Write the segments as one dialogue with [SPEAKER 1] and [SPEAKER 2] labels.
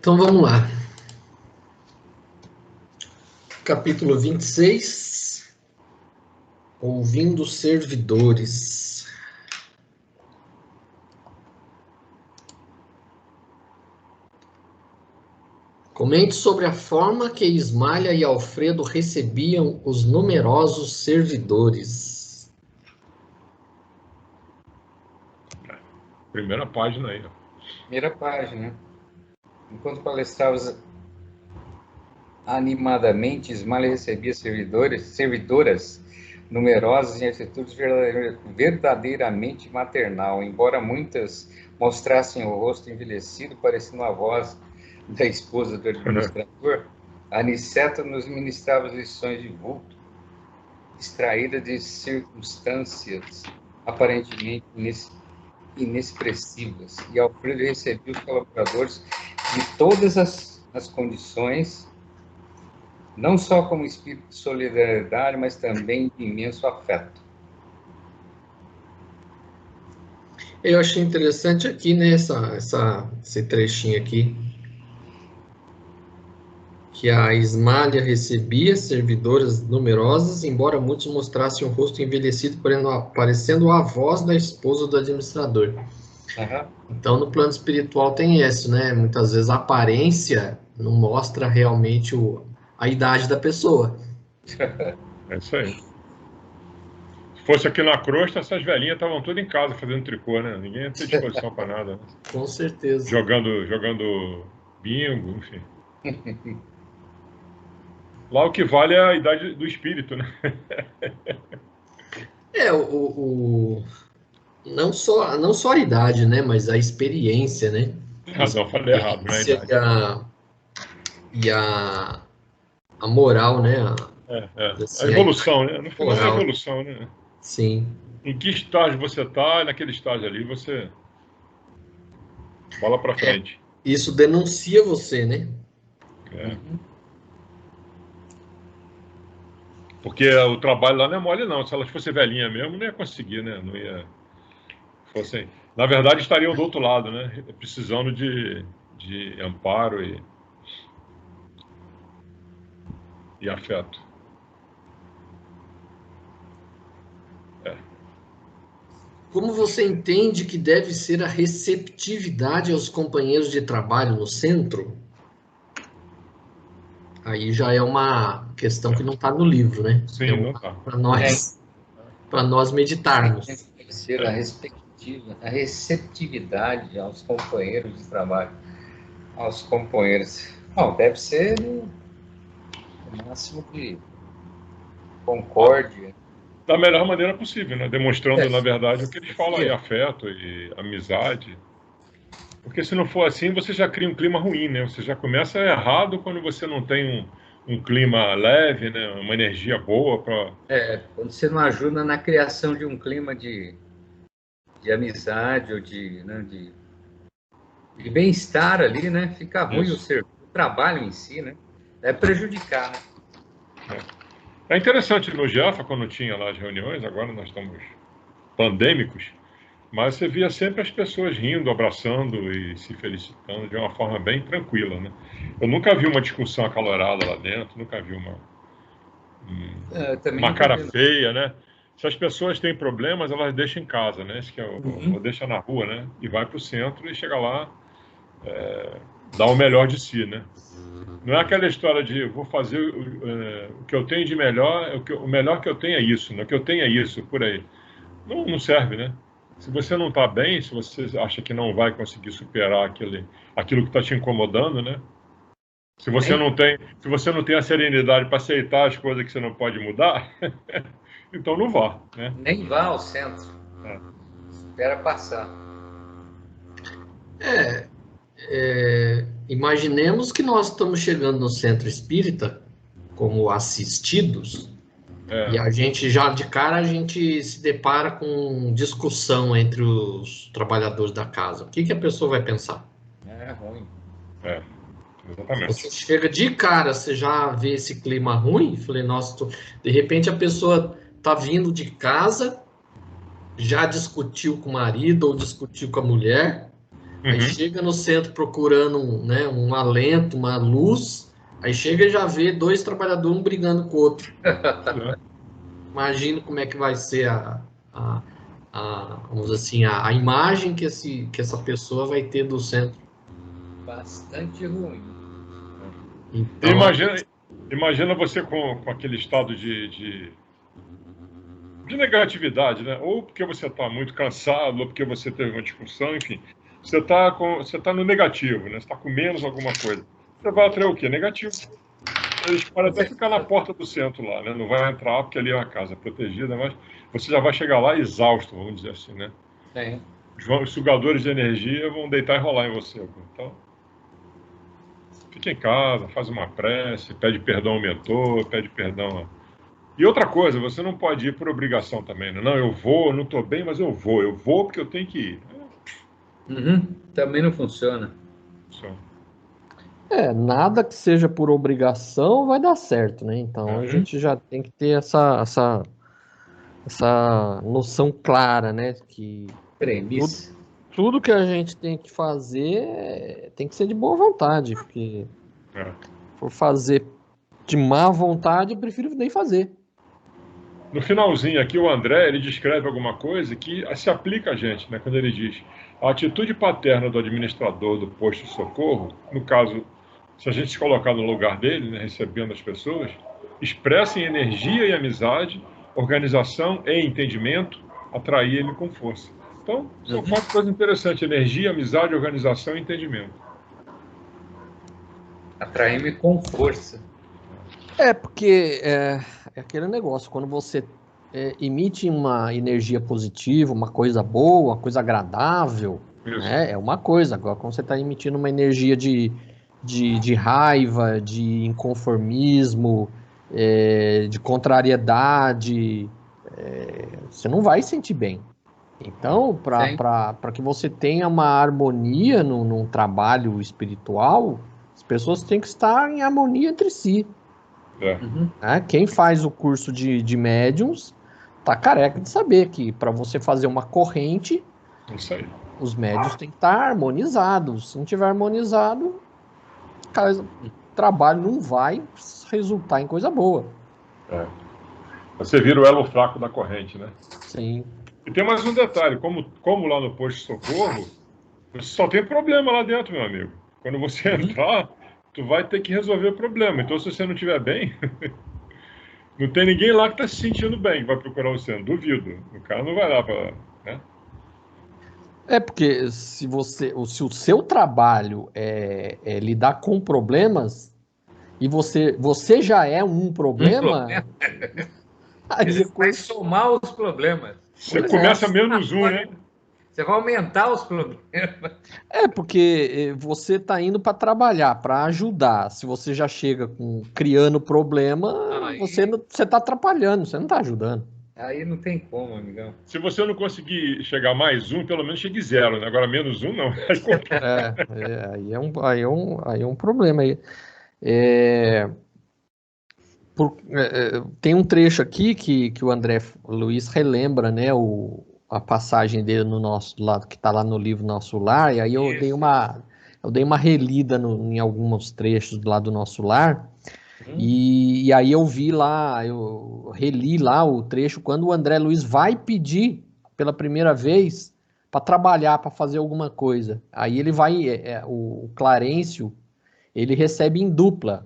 [SPEAKER 1] Então vamos lá. Capítulo 26. Ouvindo servidores. Comente sobre a forma que Ismalha e Alfredo recebiam os numerosos servidores.
[SPEAKER 2] Primeira página aí.
[SPEAKER 3] Primeira página. Enquanto palestrava animadamente, Ismalha recebia servidoras numerosas em atitudes verdadeiramente maternal, embora muitas mostrassem o rosto envelhecido, parecendo a voz da esposa do administrador. Aniceto nos ministrava lições de vulto, extraídas de circunstâncias aparentemente inexpressivas, e Alfredo recebia os colaboradores de todas as condições, não só como espírito de solidariedade, mas também de imenso afeto.
[SPEAKER 1] Eu achei interessante aqui, né, esse trechinho aqui, que a Ismalha recebia servidoras numerosas, embora muitos mostrassem o rosto envelhecido, parecendo a voz da esposa do administrador.
[SPEAKER 3] Uhum.
[SPEAKER 1] Então, no plano espiritual tem isso, né? Muitas vezes a aparência não mostra realmente a idade da pessoa.
[SPEAKER 2] É isso aí. Se fosse aqui na crosta, essas velhinhas estavam todas em casa fazendo tricô, né? Ninguém ia ter disposição para nada. Né?
[SPEAKER 1] Com certeza.
[SPEAKER 2] Jogando bingo, enfim. Lá o que vale é a idade do espírito, né?
[SPEAKER 1] Não só a idade, né? Mas a experiência, né?
[SPEAKER 2] Não, falei errado, não é a idade.
[SPEAKER 1] E a moral, né?
[SPEAKER 2] A evolução, né? No final é a
[SPEAKER 1] moral.
[SPEAKER 2] evolução, né?
[SPEAKER 1] Sim.
[SPEAKER 2] Em que estágio você está, naquele estágio ali, você bola para frente.
[SPEAKER 1] Isso denuncia você, né?
[SPEAKER 2] É. Porque o trabalho lá não é mole, não. Se elas fossem velhinha mesmo, não ia conseguir, né? Não ia. Fossem... Na verdade, estariam do outro lado, né? Precisando de amparo e afeto.
[SPEAKER 1] Como você entende que deve ser a receptividade aos companheiros de trabalho no centro? Aí já é uma questão que não está no livro, né?
[SPEAKER 2] Sim, não está.
[SPEAKER 1] Para nós meditarmos.
[SPEAKER 3] Deve ser a receptividade aos companheiros de trabalho. Aos companheiros. Bom, deve ser o máximo de concórdia.
[SPEAKER 2] Da melhor maneira possível, né? Demonstrando, na verdade, o que eles falam aí, afeto e amizade. Porque se não for assim, você já cria um clima ruim, né? Você já começa errado quando você não tem um clima leve, né? Uma energia boa para...
[SPEAKER 3] Quando você não ajuda na criação de um clima de amizade ou de bem-estar ali, né? Fica ruim o trabalho em si, né? É prejudicar, né?
[SPEAKER 2] É interessante no GEFA, quando tinha lá as reuniões, agora nós estamos pandêmicos, mas você via sempre as pessoas rindo, abraçando e se felicitando de uma forma bem tranquila, né? Eu nunca vi uma discussão acalorada lá dentro, nunca vi uma cara feia, né? Se as pessoas têm problemas, elas deixam em casa, né? Isso que ou deixa na rua, né? E vai para o centro e chega lá, dá o melhor de si, né? Não é aquela história de vou fazer o que eu tenho de melhor, o melhor que eu tenho é isso, né? O que eu tenho é isso, por aí. Não serve, né? Se você não está bem, se você acha que não vai conseguir superar aquilo que está te incomodando, né? Se você não tem a serenidade para aceitar as coisas que você não pode mudar, então não vá, né?
[SPEAKER 3] Nem vá ao centro. Espera passar.
[SPEAKER 1] Imaginemos que nós estamos chegando no centro espírita como assistidos e a gente já de cara a gente se depara com discussão entre os trabalhadores da casa. O que a pessoa vai pensar?
[SPEAKER 3] É ruim.
[SPEAKER 2] Exatamente.
[SPEAKER 1] Você chega de cara, você já vê esse clima ruim, falei, nossa, de repente a pessoa tá vindo de casa, já discutiu com o marido ou discutiu com a mulher, Aí chega no centro procurando um alento, uma luz, aí chega e já vê 2 trabalhadores, um brigando com o outro. Imagina como é que vai ser vamos dizer assim, a imagem que essa pessoa vai ter do centro.
[SPEAKER 3] Bastante ruim.
[SPEAKER 2] Então, imagina você com aquele estado de negatividade, né? Ou porque você está muito cansado, ou porque você teve uma discussão, enfim. Você tá no negativo, né? Você está com menos alguma coisa. Você vai atrair o quê? Negativo. Eles podem até ficar na porta do centro lá, né? Não vai entrar porque ali é uma casa protegida, mas você já vai chegar lá exausto, vamos dizer assim, né? Os sugadores de energia vão deitar e rolar em você. Então, fica em casa, faz uma prece, pede perdão ao mentor, pede perdão. E outra coisa, você não pode ir por obrigação também, né? Não, eu não estou bem, mas eu vou porque eu tenho que ir.
[SPEAKER 3] Também não funciona.
[SPEAKER 1] Nada que seja por obrigação vai dar certo, né? Então a gente já tem que ter essa noção clara, né? Que tudo que a gente tem que fazer tem que ser de boa vontade, porque for fazer de má vontade, eu prefiro nem fazer.
[SPEAKER 2] No finalzinho aqui, o André, ele descreve alguma coisa que se aplica a gente, né? Quando ele diz: a atitude paterna do administrador do posto de socorro, no caso, se a gente se colocar no lugar dele, né, recebendo as pessoas, expressa em energia e amizade, organização e entendimento, atrair ele com força. Então, são 4 coisas interessantes: energia, amizade, organização e entendimento.
[SPEAKER 3] Atrair-me com força.
[SPEAKER 1] Porque é aquele negócio, quando você emite uma energia positiva, uma coisa boa, uma coisa agradável, né, é uma coisa. Agora, quando você está emitindo uma energia de raiva, de inconformismo, de contrariedade, você não vai sentir bem. Então, para que você tenha uma harmonia num trabalho espiritual, as pessoas têm que estar em harmonia entre si. Quem faz o curso de médiums tá careca de saber que para você fazer uma corrente, os médiums têm que estar harmonizados. Se não tiver harmonizado, o trabalho não vai resultar em coisa boa.
[SPEAKER 2] Você vira o elo fraco da corrente, né?
[SPEAKER 1] Sim.
[SPEAKER 2] E tem mais um detalhe: como lá no posto de socorro, você só tem problema lá dentro, meu amigo. Quando você entrar, tu vai ter que resolver o problema. Então, se você não estiver bem, não tem ninguém lá que está se sentindo bem que vai procurar o centro. Duvido. O cara não vai lá para... Né?
[SPEAKER 1] Porque se o seu trabalho é lidar com problemas e você já é um problema...
[SPEAKER 3] Aí vai somar os problemas.
[SPEAKER 2] Você começa menos um, né?
[SPEAKER 3] Você vai aumentar os problemas.
[SPEAKER 1] Porque você está indo para trabalhar, para ajudar. Se você já chega criando problema, você está atrapalhando, você não está ajudando.
[SPEAKER 3] Aí não tem como, amigão.
[SPEAKER 2] Se você não conseguir chegar mais um, pelo menos chegue 0, né? Agora menos um, não.
[SPEAKER 1] Aí é um problema. Tem um trecho aqui que o André Luiz relembra, né? A passagem dele no nosso lado, que está lá no livro Nosso Lar, e aí eu dei uma relida em alguns trechos lá do Nosso Lar, e aí eu reli lá o trecho quando o André Luiz vai pedir pela primeira vez para trabalhar, para fazer alguma coisa. Aí ele vai, o Clarencio, ele recebe em dupla.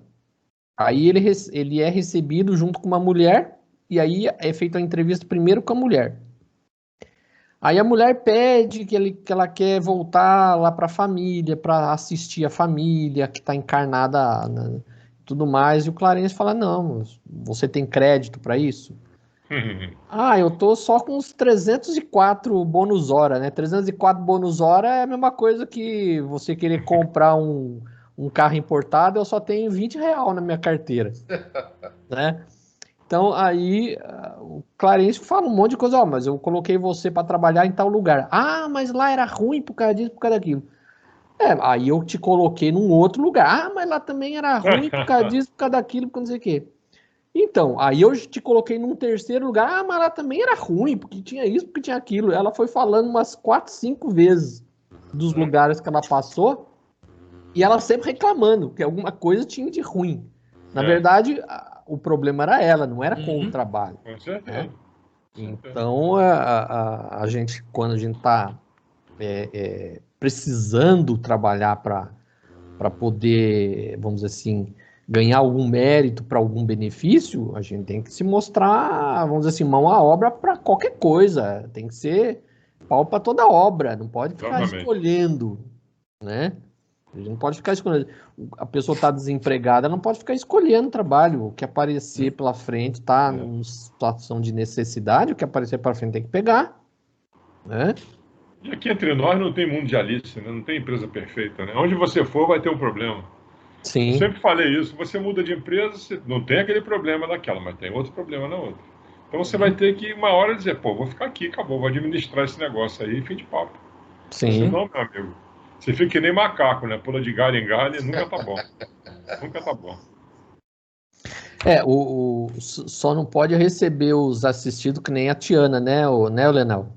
[SPEAKER 1] Aí ele é recebido junto com uma mulher, e aí é feita a entrevista primeiro com a mulher. Aí a mulher pede que ela quer voltar lá para a família, para assistir a família, que está encarnada, né, tudo mais, e o Clarence fala, não, você tem crédito para isso? Eu tô só com uns 304 bônus hora, né? 304 bônus hora é a mesma coisa que você querer comprar um carro importado, eu só tenho R$20 na minha carteira, né? Então, aí, o Clarence fala um monte de coisa, mas eu coloquei você para trabalhar em tal lugar. Mas lá era ruim por causa disso, por causa daquilo. Aí eu te coloquei num outro lugar. Mas lá também era ruim por causa disso, por causa daquilo, por causa não sei o quê. Então, aí eu te coloquei num terceiro lugar. Mas lá também era ruim, porque tinha isso, porque tinha aquilo. Ela foi falando umas 4, 5 vezes dos lugares que ela passou, e ela sempre reclamando que alguma coisa tinha de ruim. Na verdade, o problema era ela, não era com o trabalho.
[SPEAKER 2] Com certeza.
[SPEAKER 1] Né? Então, a gente, quando a gente está precisando trabalhar para poder, vamos dizer assim, ganhar algum mérito para algum benefício, a gente tem que se mostrar, vamos dizer assim, mão à obra para qualquer coisa. Tem que ser pau para toda obra, não pode ficar escolhendo, né? A gente não pode ficar escolhendo. A pessoa está desempregada, não pode ficar escolhendo trabalho. O que aparecer pela frente está numa situação de necessidade, o que aparecer para frente tem que pegar, né?
[SPEAKER 2] E aqui entre nós não tem mundo de Alice, né? Não tem empresa perfeita, né? Onde você for vai ter um problema.
[SPEAKER 1] Sim.
[SPEAKER 2] Eu sempre falei isso, você muda de empresa, você não tem aquele problema naquela, mas tem outro problema na outra. Então você vai ter que, uma hora, dizer, pô, vou ficar aqui, acabou, vou administrar esse negócio aí, fim de papo.
[SPEAKER 1] Sim.
[SPEAKER 2] Senão, meu amigo, você fica que nem macaco, né? Pula de galho em galho, nunca tá bom. Nunca tá bom.
[SPEAKER 1] Só não pode receber os assistidos que nem a Tiana, né, Lenal?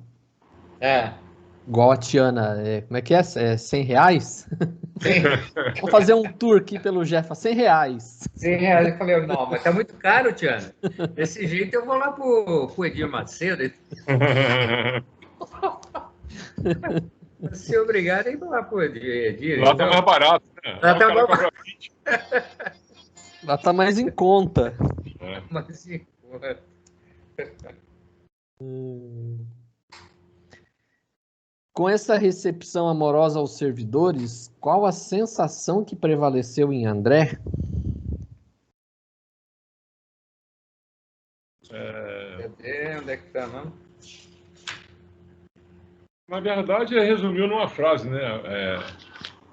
[SPEAKER 1] Igual a Tiana, como é que é? É R$100? Vou fazer um tour aqui pelo Jefa, R$100.
[SPEAKER 3] R$100. Eu falei, não, mas tá muito caro, Tiana. Desse jeito eu vou lá pro Edir Macedo. Se obrigado, aí vou lá pro Edir.
[SPEAKER 2] Lá tá mais barato, né?
[SPEAKER 3] Lá tá mais
[SPEAKER 2] barato.
[SPEAKER 1] Lá tá mais em conta.
[SPEAKER 3] Mais em conta.
[SPEAKER 1] Com essa recepção amorosa aos servidores, qual a sensação que prevaleceu em André?
[SPEAKER 3] Cadê? Onde é que tá, não?
[SPEAKER 2] Na verdade, ele resumiu numa frase, né?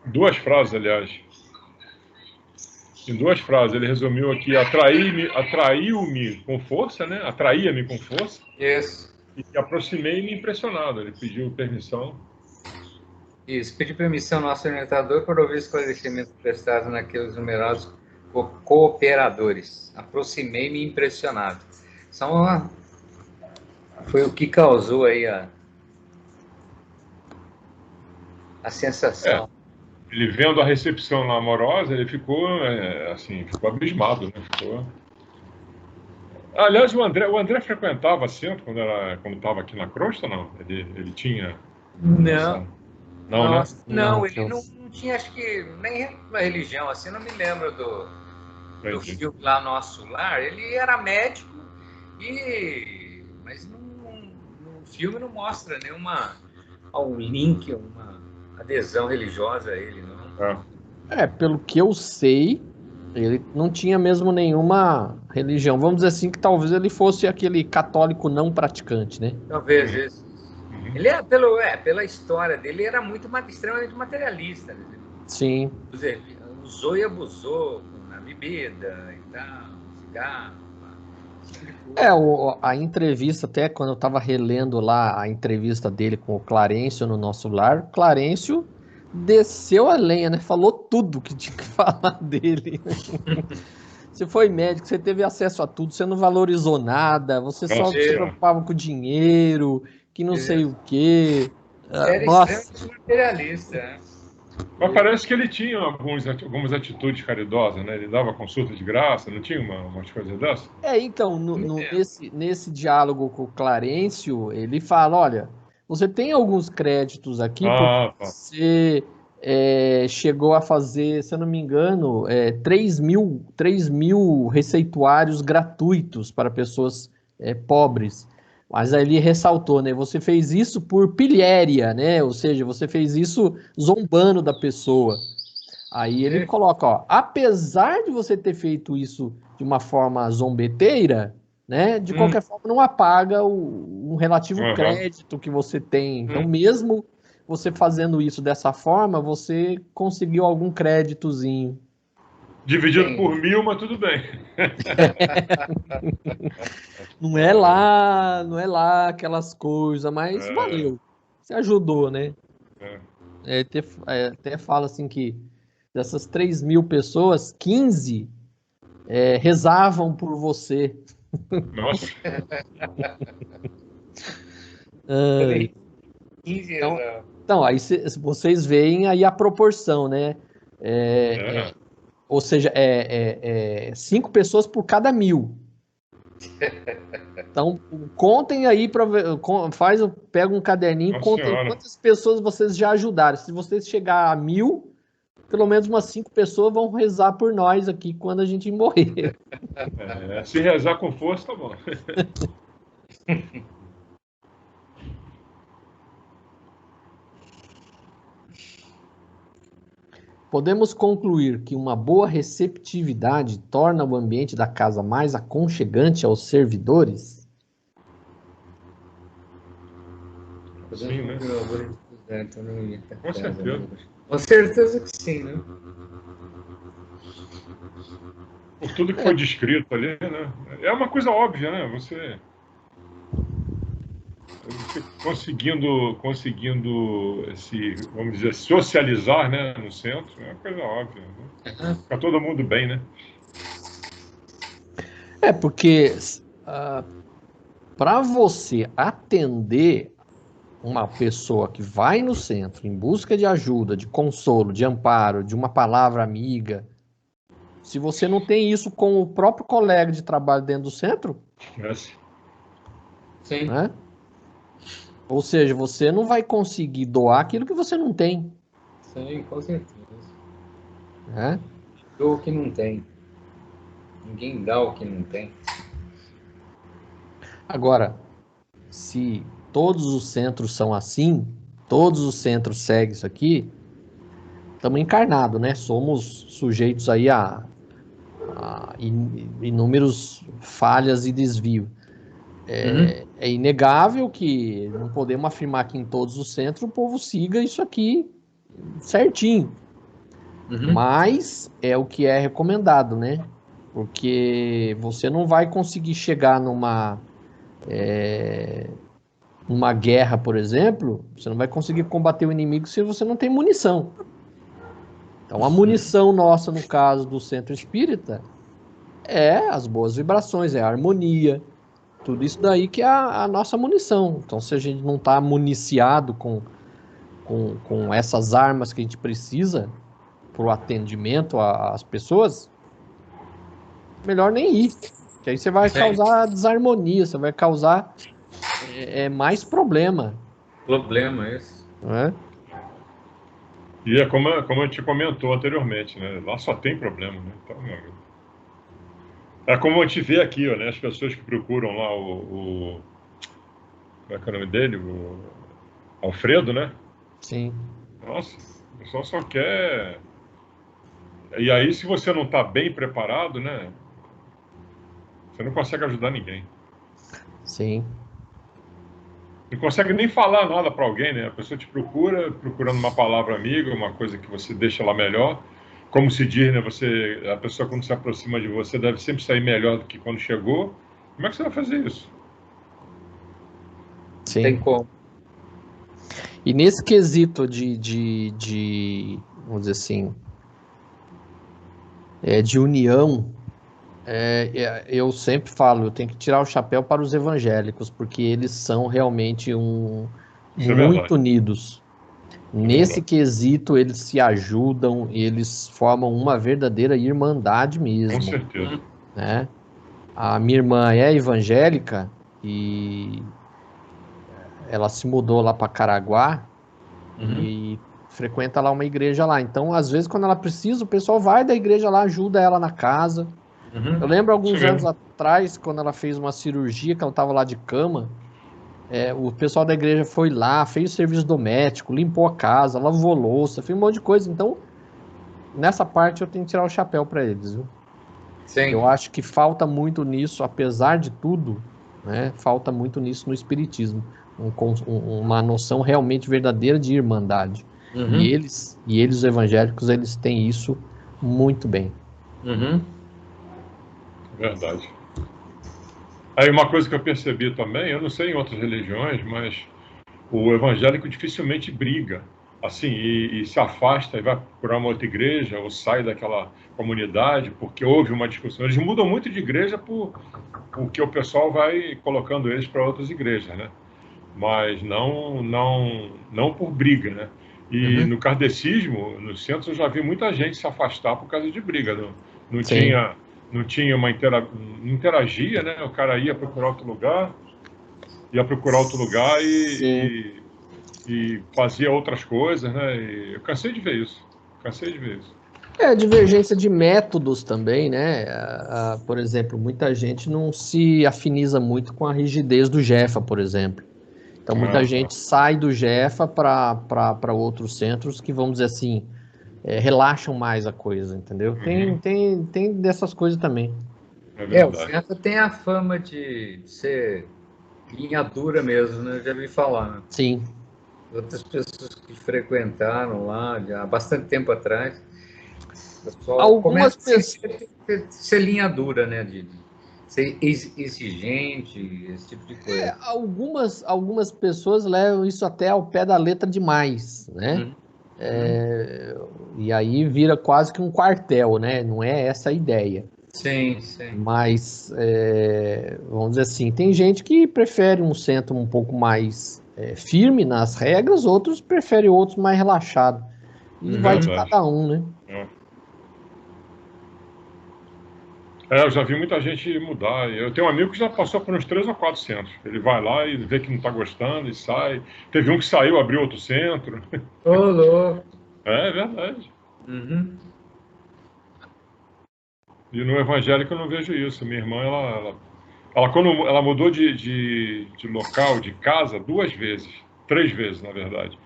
[SPEAKER 2] Duas frases, aliás. Em duas frases, ele resumiu aqui: atraiu-me com força, né? Atraía-me com força.
[SPEAKER 3] Isso.
[SPEAKER 2] E aproximei-me impressionado. Ele pediu permissão.
[SPEAKER 3] Isso, pedi permissão ao nosso orientador para ouvir esclarecimentos prestados naqueles numerosos cooperadores. Aproximei-me impressionado. Foi o que causou aí a sensação.
[SPEAKER 2] Ele vendo a recepção amorosa, ele ficou ficou abismado, né? Aliás, o André frequentava centro quando estava aqui na crosta, ou não? Ele tinha...
[SPEAKER 3] Não.
[SPEAKER 2] Não, né?
[SPEAKER 3] Não, ele não tinha, acho que, nem uma religião, assim, não me lembro do filme lá, Nosso Lar. Ele era médico, mas no filme não mostra um link, uma adesão religiosa a ele, não.
[SPEAKER 1] Pelo que eu sei, ele não tinha mesmo nenhuma religião. Vamos dizer assim que talvez ele fosse aquele católico não praticante, né?
[SPEAKER 3] Talvez isso. Ele pela história dele, era extremamente materialista. Né?
[SPEAKER 1] Sim.
[SPEAKER 3] Usou e abusou na bebida e tal, cigarro.
[SPEAKER 1] A entrevista, até quando eu estava relendo lá a entrevista dele com o Clarencio no Nosso Lar, Clarencio desceu a lenha, né? Falou tudo que tinha que falar dele. Você foi médico, você teve acesso a tudo, você não valorizou nada, você só se preocupava com o dinheiro, que não sei o quê.
[SPEAKER 3] Era extremamente materialista, né?
[SPEAKER 2] Mas parece que ele tinha algumas atitudes caridosas, né? Ele dava consulta de graça, não tinha umas coisas dessas?
[SPEAKER 1] Então, nesse diálogo com o Clarencio, ele fala, olha, você tem alguns créditos aqui, porque você chegou a fazer, se eu não me engano, 3 mil receituários gratuitos para pessoas pobres. Mas aí ele ressaltou, né? Você fez isso por pilhéria, né? Ou seja, você fez isso zombando da pessoa. Aí ele coloca, ó, apesar de você ter feito isso de uma forma zombeteira, né? De qualquer forma, não apaga um relativo crédito que você tem. Então, mesmo você fazendo isso dessa forma, você conseguiu algum créditozinho.
[SPEAKER 2] Dividido por 1000, mas tudo bem.
[SPEAKER 1] Não é lá aquelas coisas, mas valeu. Você ajudou, né? Até fala assim que dessas 3 mil pessoas, 15 rezavam por você.
[SPEAKER 2] Nossa.
[SPEAKER 3] 15
[SPEAKER 4] então, aí vocês veem aí a proporção, né? Ou seja, 5 pessoas por cada 1000. Então, contem aí, pega um caderninho e contem quantas pessoas vocês já ajudaram. Se vocês chegar a 1000, pelo menos umas 5 pessoas vão rezar por nós aqui quando a gente morrer.
[SPEAKER 2] Se rezar com força, tá bom.
[SPEAKER 4] Podemos concluir que uma boa receptividade torna o ambiente da casa mais aconchegante aos servidores?
[SPEAKER 2] Sim, né? Com certeza.
[SPEAKER 3] Com certeza que sim, né?
[SPEAKER 2] Por tudo que foi descrito ali, né? É uma coisa óbvia, né? Você conseguindo vamos dizer, socializar, né, no centro, é uma coisa óbvia, né? Fica todo mundo bem, né?
[SPEAKER 4] Porque para você atender uma pessoa que vai no centro em busca de ajuda, de consolo, de amparo, de uma palavra amiga, se você não tem isso com o próprio colega de trabalho dentro do centro,
[SPEAKER 3] sim.
[SPEAKER 4] Né? Ou seja, você não vai conseguir doar aquilo que você não tem.
[SPEAKER 3] Sim, com certeza.
[SPEAKER 4] Né?
[SPEAKER 3] Doa o que não tem. Ninguém dá o que não tem.
[SPEAKER 4] Agora, se todos os centros são assim, todos os centros seguem isso aqui, estamos encarnados, né? Somos sujeitos aí a inúmeros falhas e desvios. É inegável que não podemos afirmar que em todos os centros o povo siga isso aqui certinho. Mas é o que é recomendado, né? Porque você não vai conseguir chegar numa guerra, por exemplo, você não vai conseguir combater o inimigo se você não tem munição. Então a munição nossa, no caso do centro espírita, é as boas vibrações, é a harmonia, tudo isso daí que é a nossa munição. Então se a gente não está municiado com essas armas que a gente precisa para o atendimento às pessoas, melhor nem ir. Que aí você vai causar desarmonia, você vai causar mais problema.
[SPEAKER 3] Problema esse.
[SPEAKER 4] Não é?
[SPEAKER 2] E é como a gente comentou anteriormente, né? Lá só tem problema, né? Então, meu amigo. É como a gente vê aqui, ó, né? As pessoas que procuram lá como é que é o nome dele? O Alfredo, né?
[SPEAKER 4] Sim.
[SPEAKER 2] Nossa, o pessoal só quer... E aí, se você não está bem preparado, né? Você não consegue ajudar ninguém.
[SPEAKER 4] Sim.
[SPEAKER 2] Não consegue nem falar nada para alguém, né? A pessoa te procurando uma palavra amiga, uma coisa que você deixa lá melhor. Como se diz, né? A pessoa quando se aproxima de você deve sempre sair melhor do que quando chegou. Como é que você vai fazer isso?
[SPEAKER 4] Sim.
[SPEAKER 3] Tem como.
[SPEAKER 4] E nesse quesito vamos dizer assim, de união, eu sempre falo, eu tenho que tirar o chapéu para os evangélicos, porque eles são realmente muito unidos. Nesse quesito, eles se ajudam, eles formam uma verdadeira irmandade mesmo.
[SPEAKER 2] Com certeza.
[SPEAKER 4] Né? A minha irmã é evangélica e ela se mudou lá para Caraguá e frequenta lá uma igreja lá. Então, às vezes, quando ela precisa, o pessoal vai da igreja lá, ajuda ela na casa. Eu lembro alguns anos atrás, quando ela fez uma cirurgia, que ela estava lá de cama, o pessoal da igreja foi lá, fez serviço doméstico, limpou a casa, lavou louça, fez um monte de coisa. Então, nessa parte eu tenho que tirar o chapéu para eles, viu?
[SPEAKER 3] Sim.
[SPEAKER 4] Eu acho que falta muito nisso, apesar de tudo, né? Falta muito nisso no espiritismo. Uma noção realmente verdadeira de irmandade. E eles, os evangélicos, eles têm isso muito bem.
[SPEAKER 2] Verdade. Aí uma coisa que eu percebi também, eu não sei em outras religiões, mas o evangélico dificilmente briga, assim, e se afasta e vai procurar uma outra igreja ou sai daquela comunidade porque houve uma discussão. Eles mudam muito de igreja porque o pessoal vai colocando eles para outras igrejas, né? mas não por briga, né? E no kardecismo, no centro, eu já vi muita gente se afastar por causa de briga. Não tinha não interagia, né? O cara ia procurar outro lugar e fazia outras coisas, né? E eu cansei de ver isso.
[SPEAKER 4] A divergência de métodos também, né? Por exemplo, muita gente não se afiniza muito com a rigidez do Jefa, por exemplo. Então, muita gente sai do Jefa para outros centros que, vamos dizer assim, relaxam mais a coisa, entendeu? Tem dessas coisas também.
[SPEAKER 3] O Jefa tem a fama de ser linha dura mesmo, né? Eu já vi falar, né?
[SPEAKER 4] Sim.
[SPEAKER 3] Outras pessoas que frequentaram lá há bastante tempo atrás, o pessoal
[SPEAKER 4] Algumas
[SPEAKER 3] começa a ser linha dura, né? De ser exigente, esse tipo de coisa.
[SPEAKER 4] Algumas pessoas levam isso até ao pé da letra demais, né? E aí vira quase que um quartel, né? Não é essa a ideia.
[SPEAKER 3] Sim.
[SPEAKER 4] Mas, vamos dizer assim, tem gente que prefere um centro um pouco mais firme nas regras, outros preferem outros mais relaxados. E vai de cada um, né?
[SPEAKER 2] Eu já vi muita gente mudar. Eu tenho um amigo que já passou por uns 3 ou 4 centros. Ele vai lá e vê que não está gostando e sai. Teve um que saiu, abriu outro centro.
[SPEAKER 3] Ô, louco!
[SPEAKER 2] É verdade. E no evangélico eu não vejo isso. Minha irmã, ela quando ela mudou de local, de casa, 2 vezes. 3 vezes, na verdade.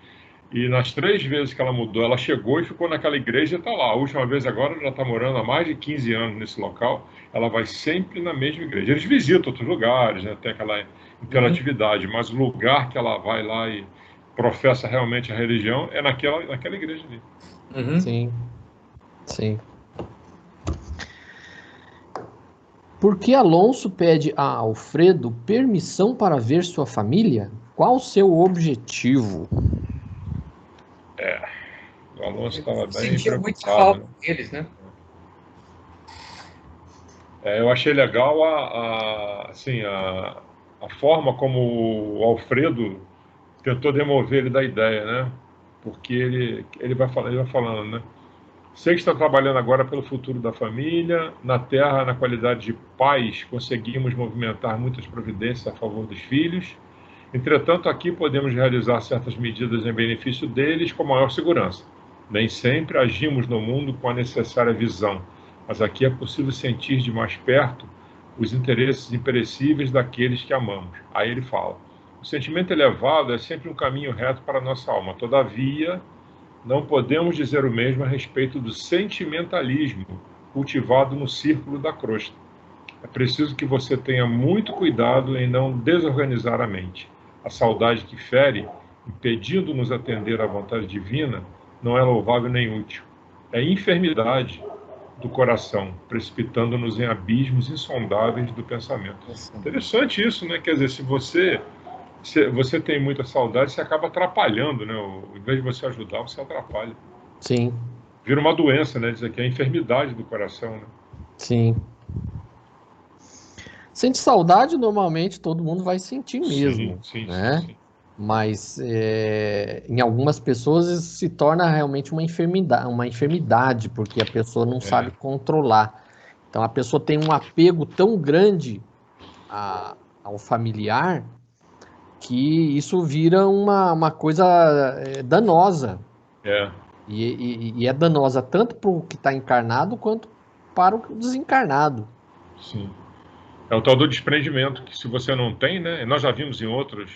[SPEAKER 2] E nas 3 vezes que ela mudou, ela chegou e ficou naquela igreja e está lá. A última vez agora, ela está morando há mais de 15 anos nesse local. Ela vai sempre na mesma igreja. Eles visitam outros lugares, né? Tem aquela interatividade, mas o lugar que ela vai lá e professa realmente a religião é naquela igreja ali.
[SPEAKER 4] Sim. Por que Alonso pede a Alfredo permissão para ver sua família? Qual o seu objetivo?
[SPEAKER 2] O Alonso estava bem
[SPEAKER 3] sentia muito
[SPEAKER 2] preocupado.
[SPEAKER 3] falta deles, né?
[SPEAKER 2] Eu achei legal a forma como o Alfredo tentou demover ele da ideia, né? Porque ele vai falando, né? Sei que está trabalhando agora pelo futuro da família. Na Terra, na qualidade de pais, conseguimos movimentar muitas providências a favor dos filhos. Entretanto, aqui podemos realizar certas medidas em benefício deles com maior segurança. Nem sempre agimos no mundo com a necessária visão, mas aqui é possível sentir de mais perto os interesses imperecíveis daqueles que amamos. Aí ele fala: o sentimento elevado é sempre um caminho reto para a nossa alma. Todavia, não podemos dizer o mesmo a respeito do sentimentalismo cultivado no círculo da crosta. É preciso que você tenha muito cuidado em não desorganizar a mente. A saudade que fere, impedindo-nos atender à vontade divina, não é louvável nem útil. É enfermidade do coração, precipitando-nos em abismos insondáveis do pensamento. Interessante isso, né? Quer dizer, se você tem muita saudade, você acaba atrapalhando, né? Em vez de você ajudar, você atrapalha.
[SPEAKER 4] Sim.
[SPEAKER 2] Vira uma doença, né? Diz aqui, é a enfermidade do coração, né?
[SPEAKER 4] Sim. Sente saudade, normalmente todo mundo vai sentir mesmo, né? Sim. Mas em algumas pessoas isso se torna realmente uma enfermidade, porque a pessoa não sabe controlar. Então a pessoa tem um apego tão grande ao familiar que isso vira uma coisa danosa. E é danosa tanto para o que está encarnado quanto para o desencarnado.
[SPEAKER 2] Sim. É o tal do desprendimento, que se você não tem, né? Nós já vimos em outros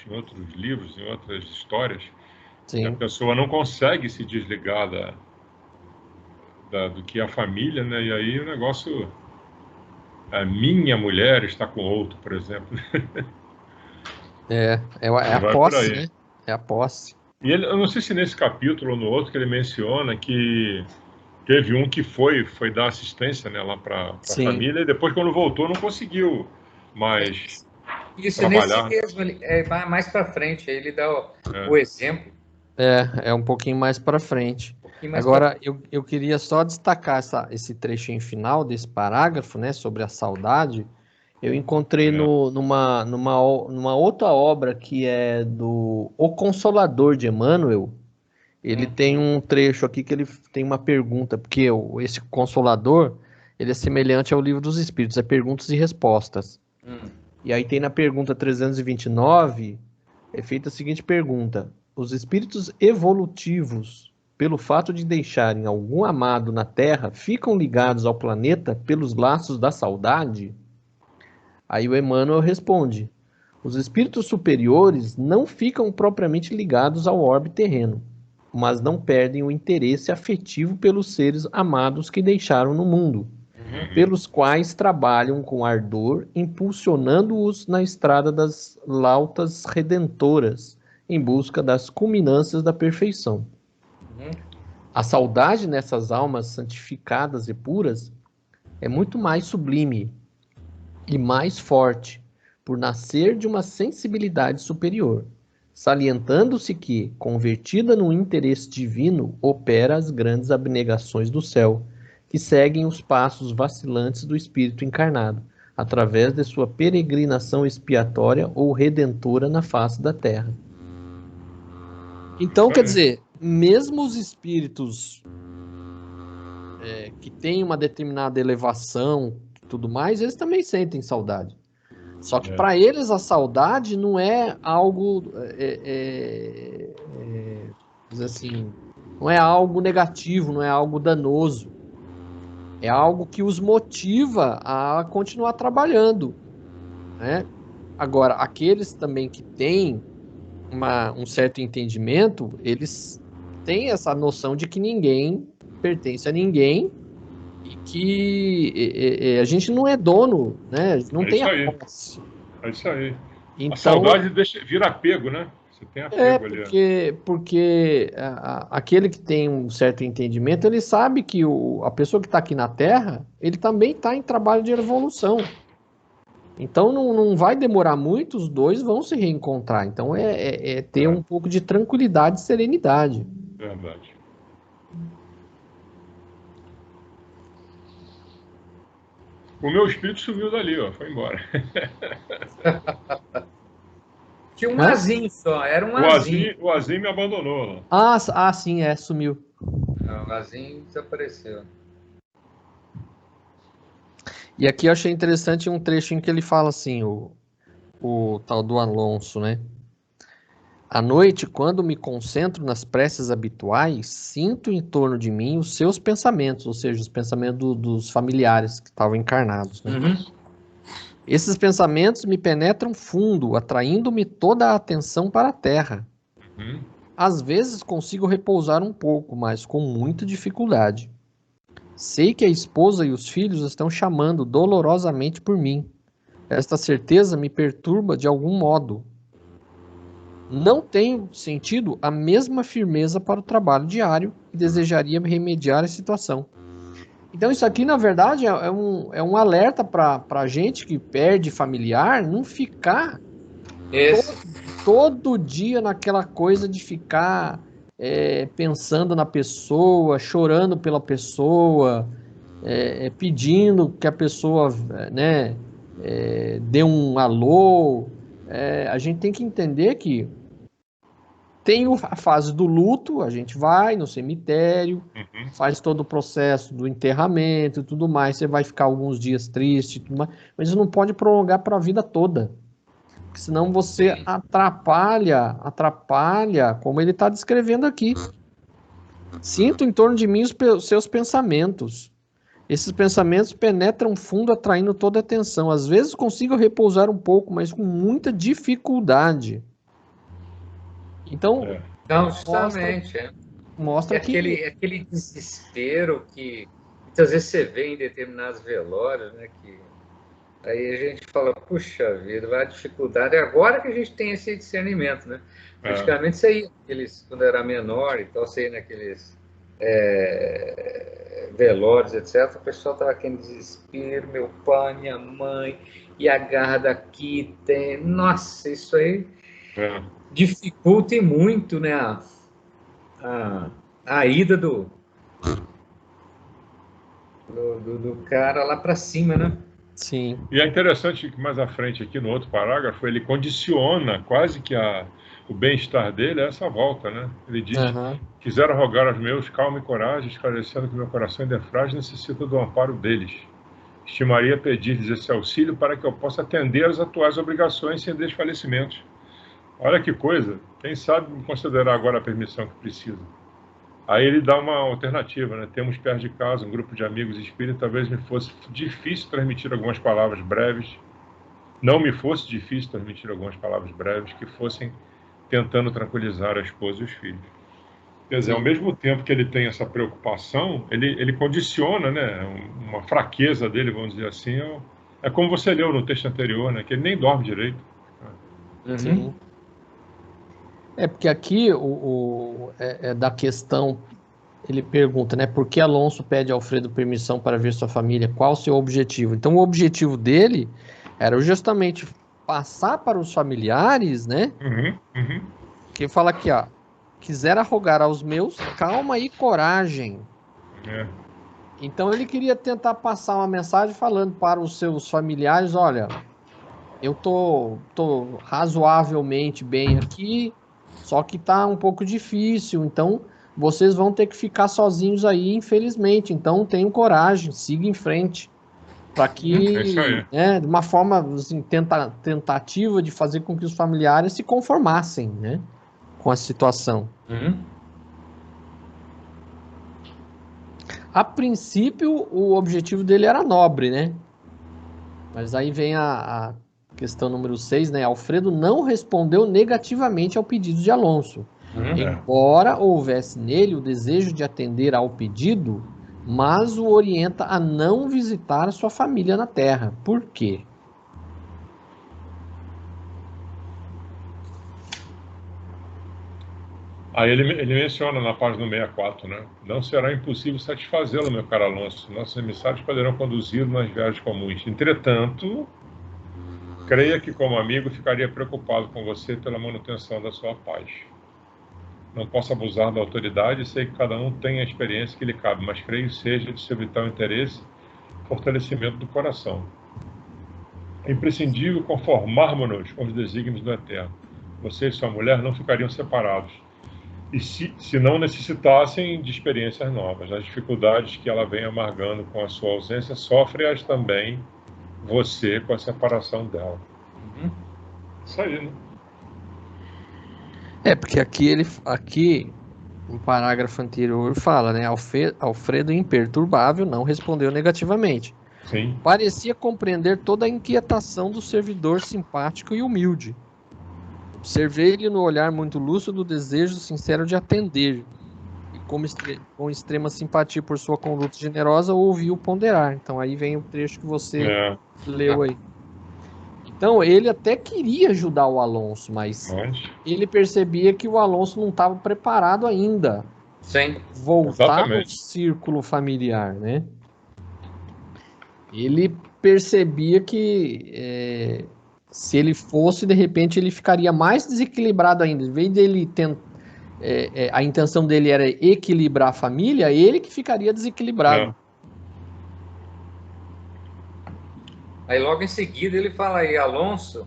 [SPEAKER 2] livros, em outras histórias, que a pessoa não consegue se desligar do que é a família, né? E aí o negócio... A minha mulher está com outro, por exemplo.
[SPEAKER 4] É a posse, né? É a posse.
[SPEAKER 2] E eu não sei se nesse capítulo ou no outro que ele menciona que teve um que foi dar assistência, né, lá para a família, e depois, quando voltou, não conseguiu mais trabalhar.
[SPEAKER 3] Nesse mesmo, mais para frente, aí ele dá o exemplo.
[SPEAKER 4] É um pouquinho mais para frente. Agora, eu queria só destacar esse trechinho final desse parágrafo, né, sobre a saudade. Eu encontrei numa outra obra que é do O Consolador de Emmanuel. Ele tem um trecho aqui que ele tem uma pergunta, porque esse Consolador, ele é semelhante ao Livro dos Espíritos, é perguntas e respostas. E aí tem na pergunta 329, é feita a seguinte pergunta: os espíritos evolutivos, pelo fato de deixarem algum amado na Terra, ficam ligados ao planeta pelos laços da saudade? Aí o Emmanuel responde: os espíritos superiores não ficam propriamente ligados ao orbe terreno, mas não perdem o interesse afetivo pelos seres amados que deixaram no mundo, pelos quais trabalham com ardor, impulsionando-os na estrada das lautas redentoras, em busca das culminâncias da perfeição. A saudade nessas almas santificadas e puras é muito mais sublime e mais forte, por nascer de uma sensibilidade superior, salientando-se que, convertida no interesse divino, opera as grandes abnegações do céu, que seguem os passos vacilantes do espírito encarnado, através de sua peregrinação expiatória ou redentora na face da terra. Então, quer dizer, mesmo os espíritos que têm uma determinada elevação e tudo mais, eles também sentem saudade. Só que para eles a saudade não é algo, assim, não é algo negativo, não é algo danoso. É algo que os motiva a continuar trabalhando, né? Agora, aqueles também que têm um certo entendimento, eles têm essa noção de que ninguém pertence a ninguém e que a gente não é dono, né? Não tem a posse.
[SPEAKER 2] É isso aí.
[SPEAKER 4] Então,
[SPEAKER 2] a saudade vira apego, né? Você tem apego ali.
[SPEAKER 4] Porque aquele que tem um certo entendimento, ele sabe que a pessoa que está aqui na Terra, ele também está em trabalho de evolução. Então não vai demorar muito, os dois vão se reencontrar. Então é ter um pouco de tranquilidade e serenidade.
[SPEAKER 2] Verdade. O meu espírito sumiu dali, ó, foi embora.
[SPEAKER 3] Tinha um azinho só, era um azinho.
[SPEAKER 2] O azinho me abandonou.
[SPEAKER 4] Sim, sumiu.
[SPEAKER 3] Não, o azinho desapareceu.
[SPEAKER 4] E aqui eu achei interessante um trecho em que ele fala assim, o tal do Alonso, né? À noite, quando me concentro nas preces habituais, sinto em torno de mim os seus pensamentos, ou seja, os pensamentos dos familiares que estavam encarnados, né? Esses pensamentos me penetram fundo, atraindo-me toda a atenção para a terra. Às vezes consigo repousar um pouco, mas com muita dificuldade. Sei que a esposa e os filhos estão chamando dolorosamente por mim. Esta certeza me perturba de algum modo. Não tenho sentido a mesma firmeza para o trabalho diário e desejaria remediar a situação. Então isso aqui, na verdade, é um alerta para a gente que perde familiar não ficar todo dia naquela coisa de ficar pensando na pessoa, chorando pela pessoa, pedindo que a pessoa dê um alô. A gente tem que entender que tem a fase do luto, a gente vai no cemitério, faz todo o processo do enterramento e tudo mais, você vai ficar alguns dias triste, tudo mais, mas isso não pode prolongar para a vida toda, porque senão você atrapalha, como ele está descrevendo aqui. Sinto em torno de mim os seus pensamentos. Esses pensamentos penetram fundo, atraindo toda a atenção. Às vezes consigo repousar um pouco, mas com muita dificuldade. Então,
[SPEAKER 3] justamente,
[SPEAKER 4] mostra que
[SPEAKER 3] aquele desespero que muitas vezes você vê em determinados velórios, né? Que aí a gente fala, puxa vida, vai a dificuldade. É agora que a gente tem esse discernimento, né? Praticamente você ia quando era menor e tal, você ia naqueles velórios, etc. O pessoal estava aquele desespero, meu pai, minha mãe, e a garra daqui tem. Nossa, isso aí dificulta e muito, né? A ida do cara lá para cima, né?
[SPEAKER 4] Sim.
[SPEAKER 2] E é interessante que mais à frente, aqui no outro parágrafo, ele condiciona quase que o bem-estar dele a essa volta, né? Ele diz: quisera rogar aos meus calma e coragem, esclarecendo que meu coração ainda é frágil, necessita do amparo deles. Estimaria pedir-lhes esse auxílio para que eu possa atender às atuais obrigações sem desfalecimentos. Olha que coisa, quem sabe me considerar agora a permissão que precisa. Aí ele dá uma alternativa, né? Temos perto de casa um grupo de amigos espíritas, talvez me fosse difícil transmitir algumas palavras breves, não me fosse difícil transmitir algumas palavras breves que fossem tentando tranquilizar a esposa e os filhos. Quer dizer, ao mesmo tempo que ele tem essa preocupação, ele condiciona, né, uma fraqueza dele, vamos dizer assim, é como você leu no texto anterior, né, que ele nem dorme direito.
[SPEAKER 4] Sim. É porque aqui é da questão, ele pergunta, né, por que Alonso pede a Alfredo permissão para ver sua família? Qual o seu objetivo? Então o objetivo dele era justamente passar para os familiares, né, que fala aqui, ó, quisera rogar aos meus calma e coragem. Então ele queria tentar passar uma mensagem falando para os seus familiares, olha, eu tô razoavelmente bem aqui, só que tá um pouco difícil, então vocês vão ter que ficar sozinhos aí, infelizmente. Então tenham coragem, siga em frente. Para que, né, de uma forma assim, tentativa de fazer com que os familiares se conformassem, né, com a situação. A princípio, o objetivo dele era nobre, né? Mas aí vem a questão número 6, né? Alfredo não respondeu negativamente ao pedido de Alonso. Embora houvesse nele o desejo de atender ao pedido, mas o orienta a não visitar sua família na Terra. Por quê?
[SPEAKER 2] Aí ele menciona na página 64, né? Não será impossível satisfazê-lo, meu caro Alonso. Nossos emissários poderão conduzi-lo nas viagens comuns. Entretanto, creia que, como amigo, ficaria preocupado com você pela manutenção da sua paz. Não posso abusar da autoridade, sei que cada um tem a experiência que lhe cabe, mas creio seja de seu vital interesse fortalecimento do coração. É imprescindível conformarmos-nos com os desígnios do Eterno. Você e sua mulher não ficariam separados. E se não necessitassem de experiências novas, as dificuldades que ela vem amargando com a sua ausência, sofre-as também você com a separação dela. Isso aí, né?
[SPEAKER 4] Porque aqui no parágrafo anterior fala, né? Alfredo imperturbável não respondeu negativamente.
[SPEAKER 2] Sim.
[SPEAKER 4] Parecia compreender toda a inquietação do servidor simpático e humilde. Observei-lhe no olhar muito lúcido o desejo sincero de atender. E com extrema simpatia por sua conduta generosa, ouvi-o ponderar. Então aí vem o trecho que você leu aí. Então ele até queria ajudar o Alonso, mas ele percebia que o Alonso não estava preparado ainda.
[SPEAKER 3] Sim.
[SPEAKER 4] Voltar ao círculo familiar, né? Ele percebia que se ele fosse, de repente, ele ficaria mais desequilibrado ainda. Em vez dele a intenção dele era equilibrar a família, ele que ficaria desequilibrado.
[SPEAKER 3] Aí logo em seguida ele fala aí, Alonso,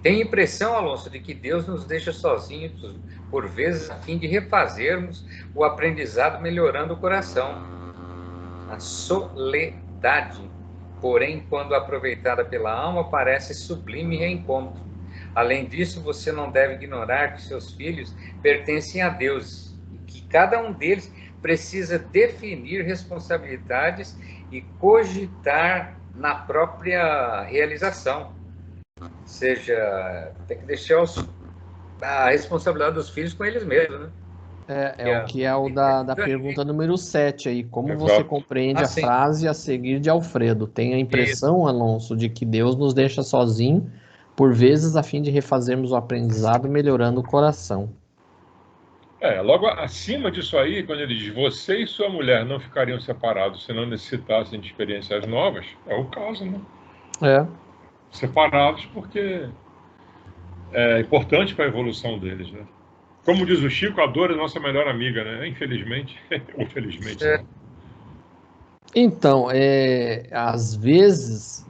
[SPEAKER 3] tem impressão, Alonso, de que Deus nos deixa sozinhos por vezes a fim de refazermos o aprendizado melhorando o coração. A soledade, porém, quando aproveitada pela alma, parece sublime reencontro. Além disso, você não deve ignorar que seus filhos pertencem a Deus e que cada um deles precisa definir responsabilidades e cogitar na própria realização. Ou seja, tem que deixar a responsabilidade dos filhos com eles mesmos, né?
[SPEAKER 4] O que é o da pergunta número 7 aí. Como você compreende a frase a seguir de Alfredo? Tem a impressão, Alonso, de que Deus nos deixa sozinho, por vezes, a fim de refazermos o aprendizado, melhorando o coração.
[SPEAKER 2] Logo acima disso aí, quando ele diz você e sua mulher não ficariam separados se não necessitassem de experiências novas, é o caso, né? Separados porque é importante para a evolução deles, né? Como diz o Chico, a dor é nossa melhor amiga, né? Infelizmente, ou felizmente.
[SPEAKER 4] Então, às vezes,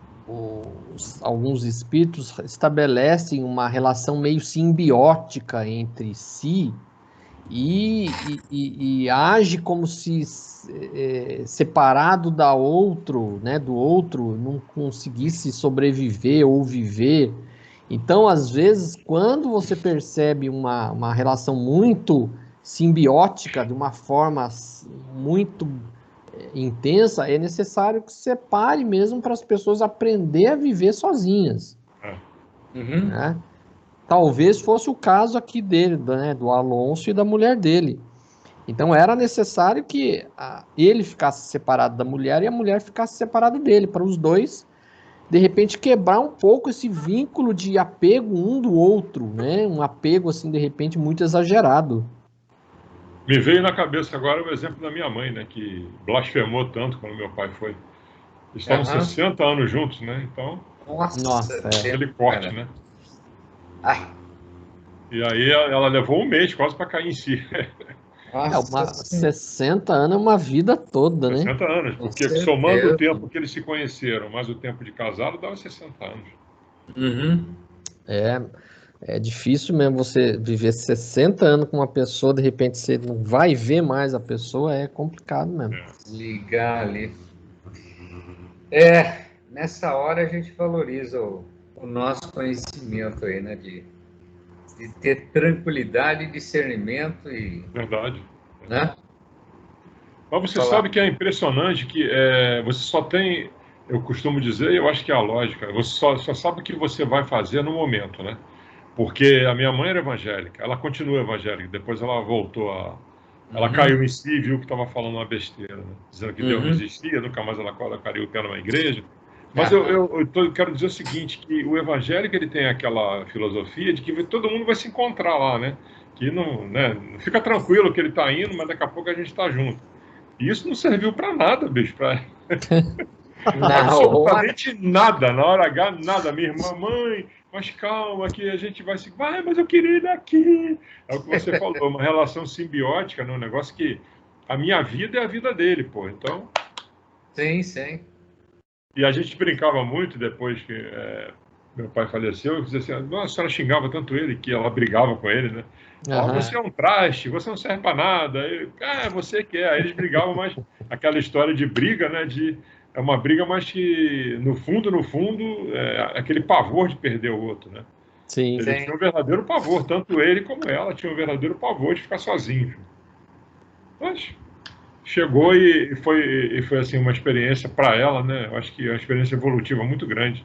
[SPEAKER 4] alguns espíritos estabelecem uma relação meio simbiótica entre si e age como se separado do outro, não conseguisse sobreviver ou viver. Então, às vezes, quando você percebe uma relação muito simbiótica, de uma forma muito intensa, é necessário que separe mesmo para as pessoas aprender a viver sozinhas.
[SPEAKER 3] Uhum.
[SPEAKER 4] Né? Talvez fosse o caso aqui dele, né, do Alonso e da mulher dele. Então era necessário que ele ficasse separado da mulher e a mulher ficasse separada dele, para os dois, de repente, quebrar um pouco esse vínculo de apego um do outro, né? Um apego, assim, de repente, muito exagerado.
[SPEAKER 2] Me veio na cabeça agora o exemplo da minha mãe, né? Que blasfemou tanto quando meu pai foi. Eles estavam 60 anos juntos, né? Então,
[SPEAKER 3] Nossa,
[SPEAKER 2] aquele corte, né?
[SPEAKER 3] Ai.
[SPEAKER 2] E aí ela levou um mês quase para cair em si.
[SPEAKER 4] 60 anos é uma vida toda, né?
[SPEAKER 2] 60 anos, porque somando o tempo que eles se conheceram, mais o tempo de casado, dava 60 anos.
[SPEAKER 3] Uhum.
[SPEAKER 4] É difícil mesmo você viver 60 anos com uma pessoa, de repente você não vai ver mais a pessoa, é complicado mesmo.
[SPEAKER 3] Ligar ali. Nessa hora a gente valoriza o nosso conhecimento aí, né? De ter tranquilidade, discernimento e...
[SPEAKER 2] Verdade.
[SPEAKER 3] Né?
[SPEAKER 2] Mas você sabe que é impressionante que você só tem, eu costumo dizer, e eu acho que é a lógica, você só sabe o que você vai fazer no momento, né? Porque a minha mãe era evangélica, ela continua evangélica, depois ela voltou ela caiu em si e viu que estava falando uma besteira, né? Dizendo que Deus não existia, nunca mais ela caiu o pé numa igreja. Mas eu quero dizer o seguinte, que o evangélico ele tem aquela filosofia de que todo mundo vai se encontrar lá, né? Que não fica tranquilo que ele está indo, mas daqui a pouco a gente está junto. E isso não serviu para nada, bicho, para absolutamente nada, na hora H, nada. Minha irmã, mãe, mas calma, que a gente vai se. Vai, mas eu queria ir daqui. É o que você falou, uma relação simbiótica, né? Um negócio que a minha vida é a vida dele, pô. Então.
[SPEAKER 3] Sim, sim.
[SPEAKER 2] E a gente brincava muito depois que meu pai faleceu, eu dizia assim, nossa, a senhora xingava tanto ele que ela brigava com ele, né? Você é um traste, você não serve para nada. Você quer. Aí eles brigavam, mas aquela história de briga, né? É uma briga, mas que no fundo, aquele pavor de perder o outro, né?
[SPEAKER 4] Sim.
[SPEAKER 2] Ele tinha um verdadeiro pavor, tanto ele como ela tinham um verdadeiro pavor de ficar sozinhos. Mas chegou e foi assim uma experiência para ela, né? Eu acho que é uma experiência evolutiva muito grande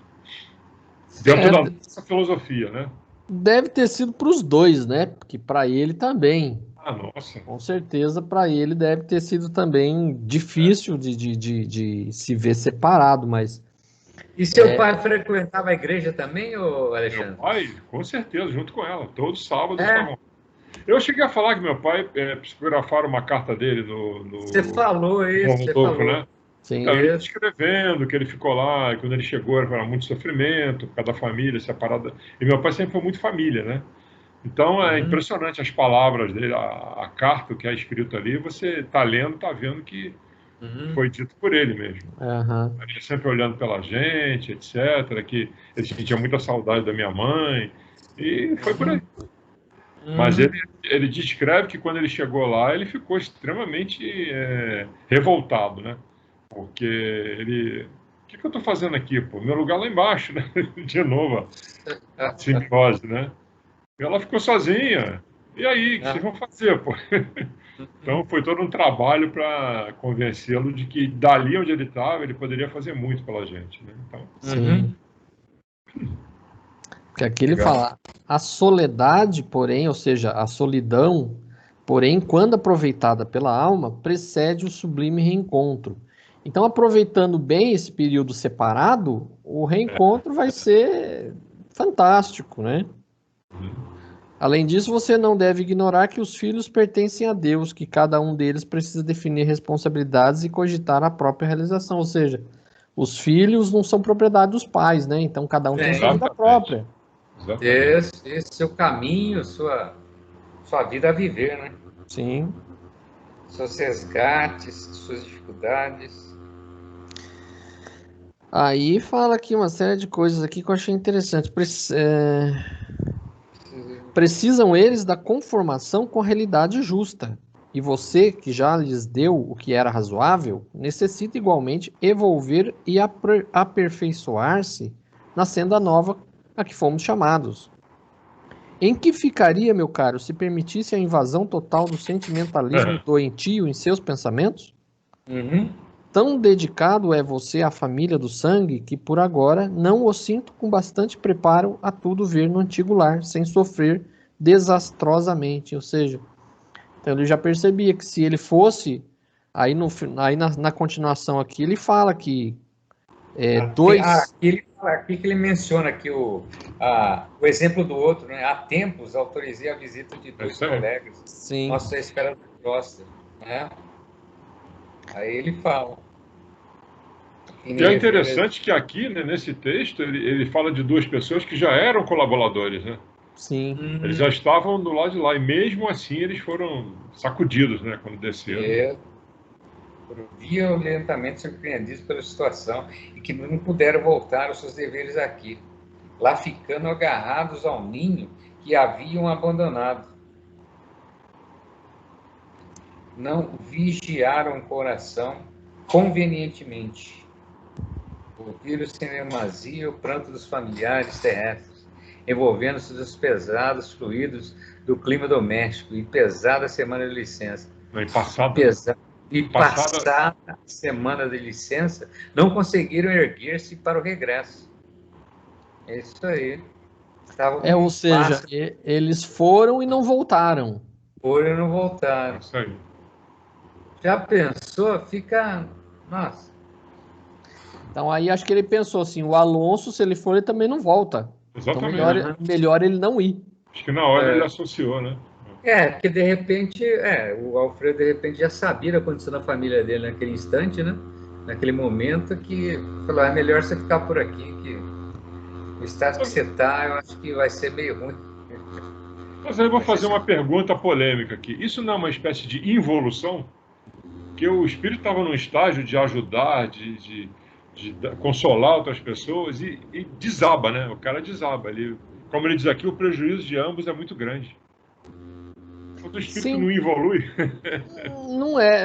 [SPEAKER 2] dentro da nossa filosofia, né?
[SPEAKER 4] Deve ter sido para os dois, né? Porque para ele também.
[SPEAKER 2] Nossa.
[SPEAKER 4] Com certeza, para ele deve ter sido também difícil de se ver separado, mas...
[SPEAKER 3] E seu pai frequentava a igreja também, ô Alexandre?
[SPEAKER 2] Meu pai, com certeza, junto com ela. Todos sábados estavam. Eu cheguei a falar que meu pai psicografaram uma carta dele no
[SPEAKER 3] Você falou isso, você
[SPEAKER 2] Rodolfo,
[SPEAKER 3] falou.
[SPEAKER 2] né?
[SPEAKER 4] Sim.
[SPEAKER 2] Ele escrevendo que ele ficou lá, e quando ele chegou era muito sofrimento, por causa da família, separada. E meu pai sempre foi muito família, né? Então é impressionante as palavras dele, a carta que é escrito ali, você está lendo, está vendo que foi dito por ele mesmo. Ele sempre olhando pela gente, etc., que ele sentia muita saudade da minha mãe, e foi por aí. Mas ele descreve que quando ele chegou lá, ele ficou extremamente revoltado, né? Porque ele... O que eu estou fazendo aqui, pô? Meu lugar lá embaixo, né? De novo, a simbiose, né? E ela ficou sozinha. E aí, o que vocês vão fazer, pô? Então, foi todo um trabalho para convencê-lo de que dali onde ele estava, ele poderia fazer muito pela gente, né? Então,
[SPEAKER 4] sim. Porque aqui ele fala, a soledade, porém, ou seja, a solidão, porém, quando aproveitada pela alma, precede o sublime reencontro. Então, aproveitando bem esse período separado, o reencontro vai ser fantástico, né? Além disso, você não deve ignorar que os filhos pertencem a Deus, que cada um deles precisa definir responsabilidades e cogitar a própria realização. Ou seja, os filhos não são propriedade dos pais, né? Então, cada um tem sua vida própria.
[SPEAKER 3] Esse seu caminho, sua vida a viver, né?
[SPEAKER 4] Sim.
[SPEAKER 3] Seus resgates, suas dificuldades.
[SPEAKER 4] Aí fala aqui uma série de coisas aqui que eu achei interessante. Precisam eles da conformação com a realidade justa. E você, que já lhes deu o que era razoável, necessita igualmente evolver e aperfeiçoar-se na senda nova a que fomos chamados. Em que ficaria, meu caro, se permitisse a invasão total do sentimentalismo doentio em seus pensamentos? Tão dedicado é você à família do sangue que, por agora, não o sinto com bastante preparo a tudo ver no antigo lar, sem sofrer desastrosamente. Ou seja, então ele já percebia que se ele fosse, aí na continuação aqui, ele fala que
[SPEAKER 3] Aqui que ele menciona aqui o exemplo do outro, né? Há tempos autorizei a visita de 2 colegas.
[SPEAKER 4] Sim.
[SPEAKER 3] Nossa espera gosta, né? Aí ele fala.
[SPEAKER 2] E é interessante que aqui, né, nesse texto, ele fala de 2 pessoas que já eram colaboradores, né?
[SPEAKER 4] Sim.
[SPEAKER 2] Eles já estavam do lado de lá, e mesmo assim eles foram sacudidos, né, quando desceram.
[SPEAKER 3] Foram violentamente surpreendidos pela situação e que não puderam voltar aos seus deveres aqui, lá ficando agarrados ao ninho que haviam abandonado. Não vigiaram o coração convenientemente. Ouviram sem demasia o pranto dos familiares terrestres, envolvendo-se dos pesados fluidos do clima doméstico e pesada semana de licença. Passada a semana de licença, não conseguiram erguer-se para o regresso. É isso aí.
[SPEAKER 4] Ou seja, eles foram e não voltaram.
[SPEAKER 3] Foram e não voltaram.
[SPEAKER 2] É isso aí.
[SPEAKER 3] Já pensou? Fica... Nossa.
[SPEAKER 4] Então aí acho que ele pensou assim, o Alonso, se ele for, ele também não volta.
[SPEAKER 2] Exatamente.
[SPEAKER 4] Então melhor ele não ir.
[SPEAKER 2] Acho que na hora ele associou, né?
[SPEAKER 3] Porque de repente, o Alfredo de repente já sabia a condição da família dele naquele instante, né? Naquele momento que falou, é melhor você ficar por aqui, que o estado que você está, eu acho que vai ser meio ruim.
[SPEAKER 2] Mas aí eu vou fazer uma pergunta polêmica aqui. Isso não é uma espécie de involução? Que o espírito estava num estágio de ajudar, de consolar outras pessoas e desaba, né? O cara desaba. Como ele diz aqui, o prejuízo de ambos é muito grande. O espírito não evolui?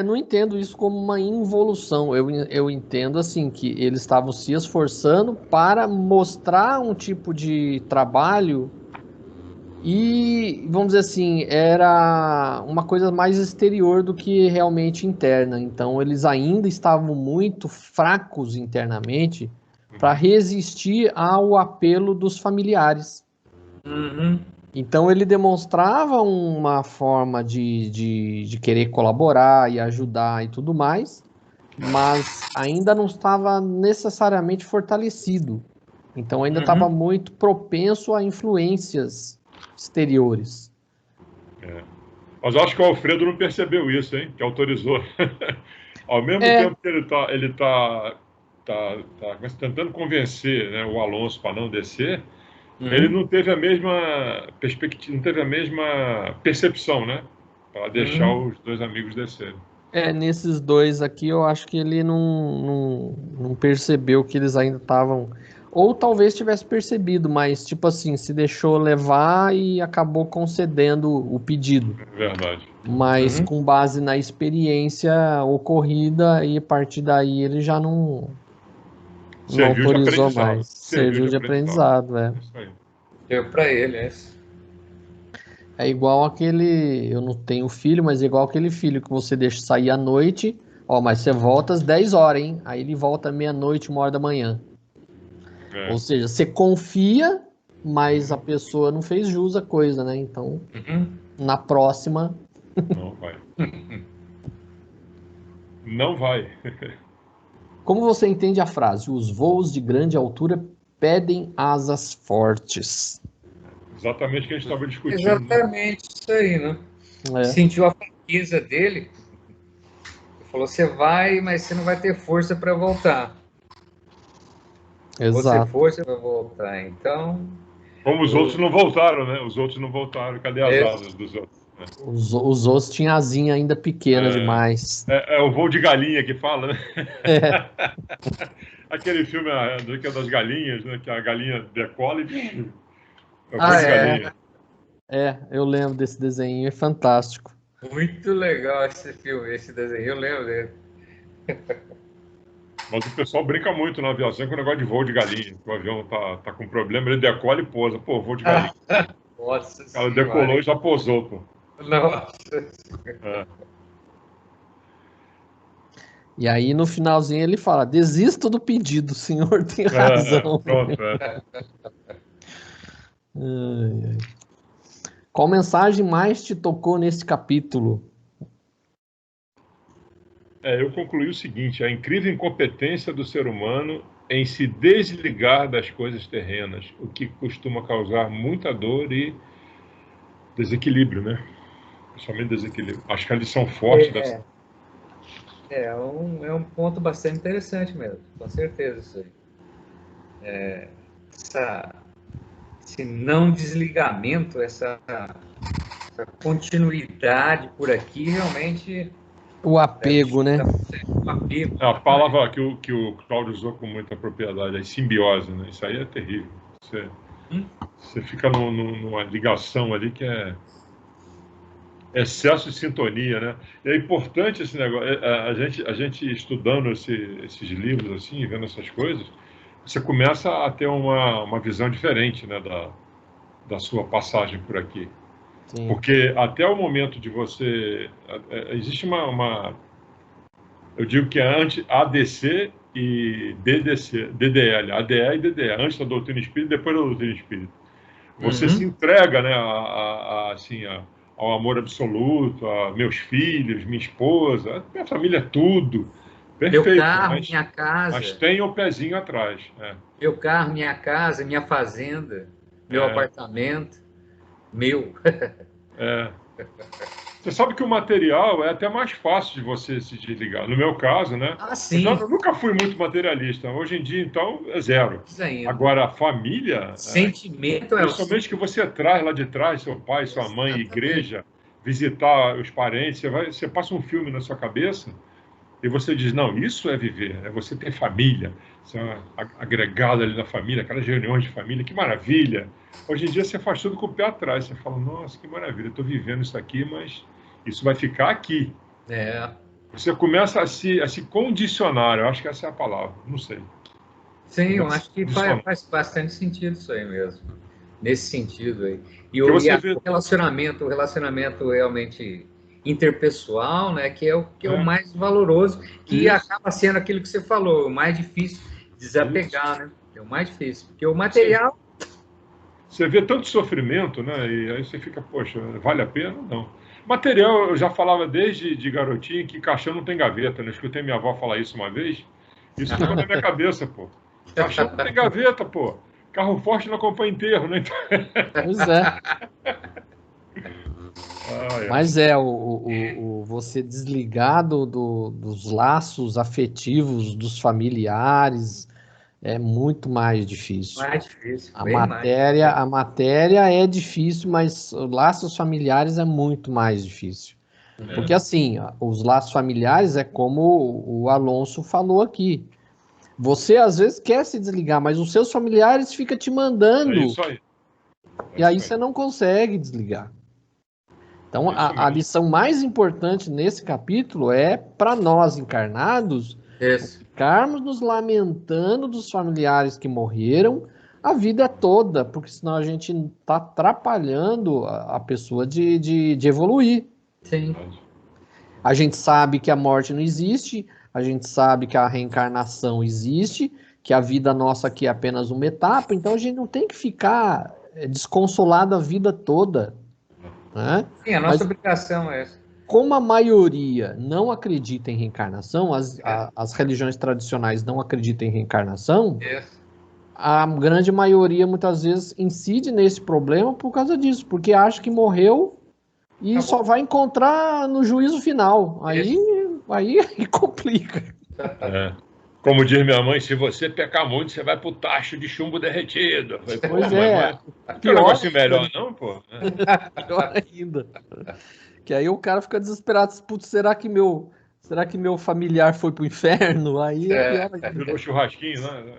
[SPEAKER 4] Não entendo isso como uma involução. Eu entendo assim que eles estavam se esforçando para mostrar um tipo de trabalho e, vamos dizer assim, era uma coisa mais exterior do que realmente interna. Então eles ainda estavam muito fracos internamente para resistir ao apelo dos familiares. Então ele demonstrava uma forma de querer colaborar e ajudar e tudo mais, mas ainda não estava necessariamente fortalecido. Então ainda estava muito propenso a influências exteriores.
[SPEAKER 2] Mas eu acho que o Alfredo não percebeu isso, hein? Que autorizou. Ao mesmo tempo que ele tá tentando convencer, né, o Alonso para não descer, ele não teve a mesma perspectiva, não teve a mesma percepção, né? Para deixar os 2 amigos descerem.
[SPEAKER 4] Nesses 2 aqui, eu acho que ele não percebeu que eles ainda estavam... Ou talvez tivesse percebido, mas, tipo assim, se deixou levar e acabou concedendo o pedido.
[SPEAKER 2] Verdade.
[SPEAKER 4] Mas com base na experiência ocorrida, e a partir daí ele já não autorizou mais. Serviu de aprendizado,
[SPEAKER 2] Isso aí.
[SPEAKER 3] Deu para ele, é isso.
[SPEAKER 4] É igual aquele... Eu não tenho filho, mas é igual aquele filho que você deixa sair à noite. Mas você volta às 10 horas, hein? Aí ele volta meia-noite, 1h da manhã. Ou seja, você confia, mas a pessoa não fez jus à coisa, né? Então, na próxima...
[SPEAKER 2] Não vai. Não vai.
[SPEAKER 4] Como você entende a frase? Os voos de grande altura pedem asas fortes.
[SPEAKER 2] Exatamente o que a gente estava discutindo.
[SPEAKER 3] Exatamente, isso aí, né? Sentiu a fraqueza dele. Falou, você vai, mas você não vai ter força para voltar.
[SPEAKER 4] Exato.
[SPEAKER 3] Você força para voltar, então...
[SPEAKER 2] Como os outros não voltaram, né? Os outros não voltaram. Cadê as asas dos outros?
[SPEAKER 4] Os ossos tinham asinha ainda pequena demais.
[SPEAKER 2] É o voo de galinha que fala, né?
[SPEAKER 4] É.
[SPEAKER 2] Aquele filme que é das galinhas, né? Que a galinha decola e... É o
[SPEAKER 3] Ah,
[SPEAKER 2] voo de
[SPEAKER 3] é.
[SPEAKER 2] galinha.
[SPEAKER 4] Eu lembro desse desenho, é fantástico.
[SPEAKER 3] Muito legal esse filme, esse desenho, eu lembro dele.
[SPEAKER 2] Mas o pessoal brinca muito na aviação com o negócio de voo de galinha. O avião tá com problema, ele decola e pousa. Pô, voo de galinha.
[SPEAKER 3] Nossa
[SPEAKER 2] O cara
[SPEAKER 3] senhora.
[SPEAKER 2] decolou e já pousou, pô.
[SPEAKER 3] Nossa.
[SPEAKER 4] E aí, no finalzinho, ele fala: desisto do pedido, o senhor tem razão.
[SPEAKER 2] Pronto,
[SPEAKER 4] Ai, ai. Qual mensagem mais te tocou nesse capítulo?
[SPEAKER 2] Eu concluí o seguinte: a incrível incompetência do ser humano em se desligar das coisas terrenas, o que costuma causar muita dor e desequilíbrio, né? Principalmente desequilíbrio. Acho que a lição forte dessa...
[SPEAKER 3] É um ponto bastante interessante mesmo, com certeza isso aí. Esse não desligamento, essa continuidade por aqui, realmente...
[SPEAKER 4] O apego, né?
[SPEAKER 3] O apego.
[SPEAKER 2] A palavra que o Cláudio usou com muita propriedade, a simbiose, né? Isso aí é terrível. Você fica numa ligação ali que é excesso de sintonia, né? E é importante esse negócio. A gente estudando esses livros, assim, vendo essas coisas, você começa a ter uma visão diferente, né, da sua passagem por aqui.
[SPEAKER 4] Sim.
[SPEAKER 2] Porque até o momento de você... Existe eu digo que é antes ADC e DDL, ADE e DDE, antes da doutrina espírita e depois da doutrina espírita. Você se entrega, né, ao amor absoluto, a meus filhos, minha esposa, minha família, tudo. Perfeito.
[SPEAKER 3] Meu carro, minha casa.
[SPEAKER 2] Mas tem o pezinho atrás.
[SPEAKER 3] Meu carro, minha casa, minha fazenda, meu apartamento, meu.
[SPEAKER 2] Você sabe que o material é até mais fácil de você se desligar. No meu caso, né?
[SPEAKER 3] Sim.
[SPEAKER 2] Eu nunca fui muito materialista. Hoje em dia, então, é zero. Agora, a família...
[SPEAKER 3] Sentimento
[SPEAKER 2] principalmente que você traz lá de trás, seu pai, sua mãe, igreja, visitar os parentes, você passa um filme na sua cabeça e você diz, não, isso é viver, é você ter família, você é agregado ali na família, aquelas reuniões de família, que maravilha. Hoje em dia você faz tudo com o pé atrás, você fala, nossa, que maravilha, eu estou vivendo isso aqui, mas isso vai ficar aqui. Você começa a se condicionar, eu acho que essa é a palavra, não sei.
[SPEAKER 3] Sim, eu acho que faz bastante sentido isso aí mesmo, nesse sentido aí. E o relacionamento realmente interpessoal, né, que é o mais valoroso, que acaba sendo aquilo que você falou, o mais difícil desapegar, né? É o mais difícil, porque o material...
[SPEAKER 2] Você vê tanto sofrimento, né, e aí você fica, poxa, vale a pena? Não. Material, eu já falava desde de garotinho que caixão não tem gaveta, né? Eu escutei minha avó falar isso uma vez, isso ficou na minha cabeça, pô. Caixão não tem gaveta, pô. Carro forte não acompanha enterro, né?
[SPEAKER 4] Pois é. Mas você desligado dos laços afetivos dos familiares é muito mais difícil.
[SPEAKER 3] Mais difícil.
[SPEAKER 4] A matéria é difícil, mas laços familiares é muito mais difícil. Porque assim, os laços familiares é como o Alonso falou aqui. Você às vezes quer se desligar, mas os seus familiares ficam te mandando.
[SPEAKER 2] É isso aí.
[SPEAKER 4] E aí você não consegue desligar. Então, a lição mais importante nesse capítulo é para nós encarnados ficarmos nos lamentando dos familiares que morreram a vida toda, porque senão a gente está atrapalhando a pessoa de evoluir.
[SPEAKER 3] Sim.
[SPEAKER 4] A gente sabe que a morte não existe, a gente sabe que a reencarnação existe, que a vida nossa aqui é apenas uma etapa, então a gente não tem que ficar desconsolado a vida toda. Né?
[SPEAKER 3] Sim, a nossa obrigação é essa.
[SPEAKER 4] Como a maioria não acredita em reencarnação, as religiões tradicionais não acreditam em reencarnação, a grande maioria muitas vezes incide nesse problema por causa disso, porque acha que morreu e só vai encontrar no juízo final. Aí complica.
[SPEAKER 2] Como diz minha mãe, se você pecar muito, você vai pro tacho de chumbo derretido. Eu falei,
[SPEAKER 4] Pois é.
[SPEAKER 2] Não tem um negócio melhor, não, pô?
[SPEAKER 4] Pior ainda. Que aí o cara fica desesperado. Putz, será que meu familiar foi pro inferno? Aí é pior ainda.
[SPEAKER 2] Virou churrasquinho, né?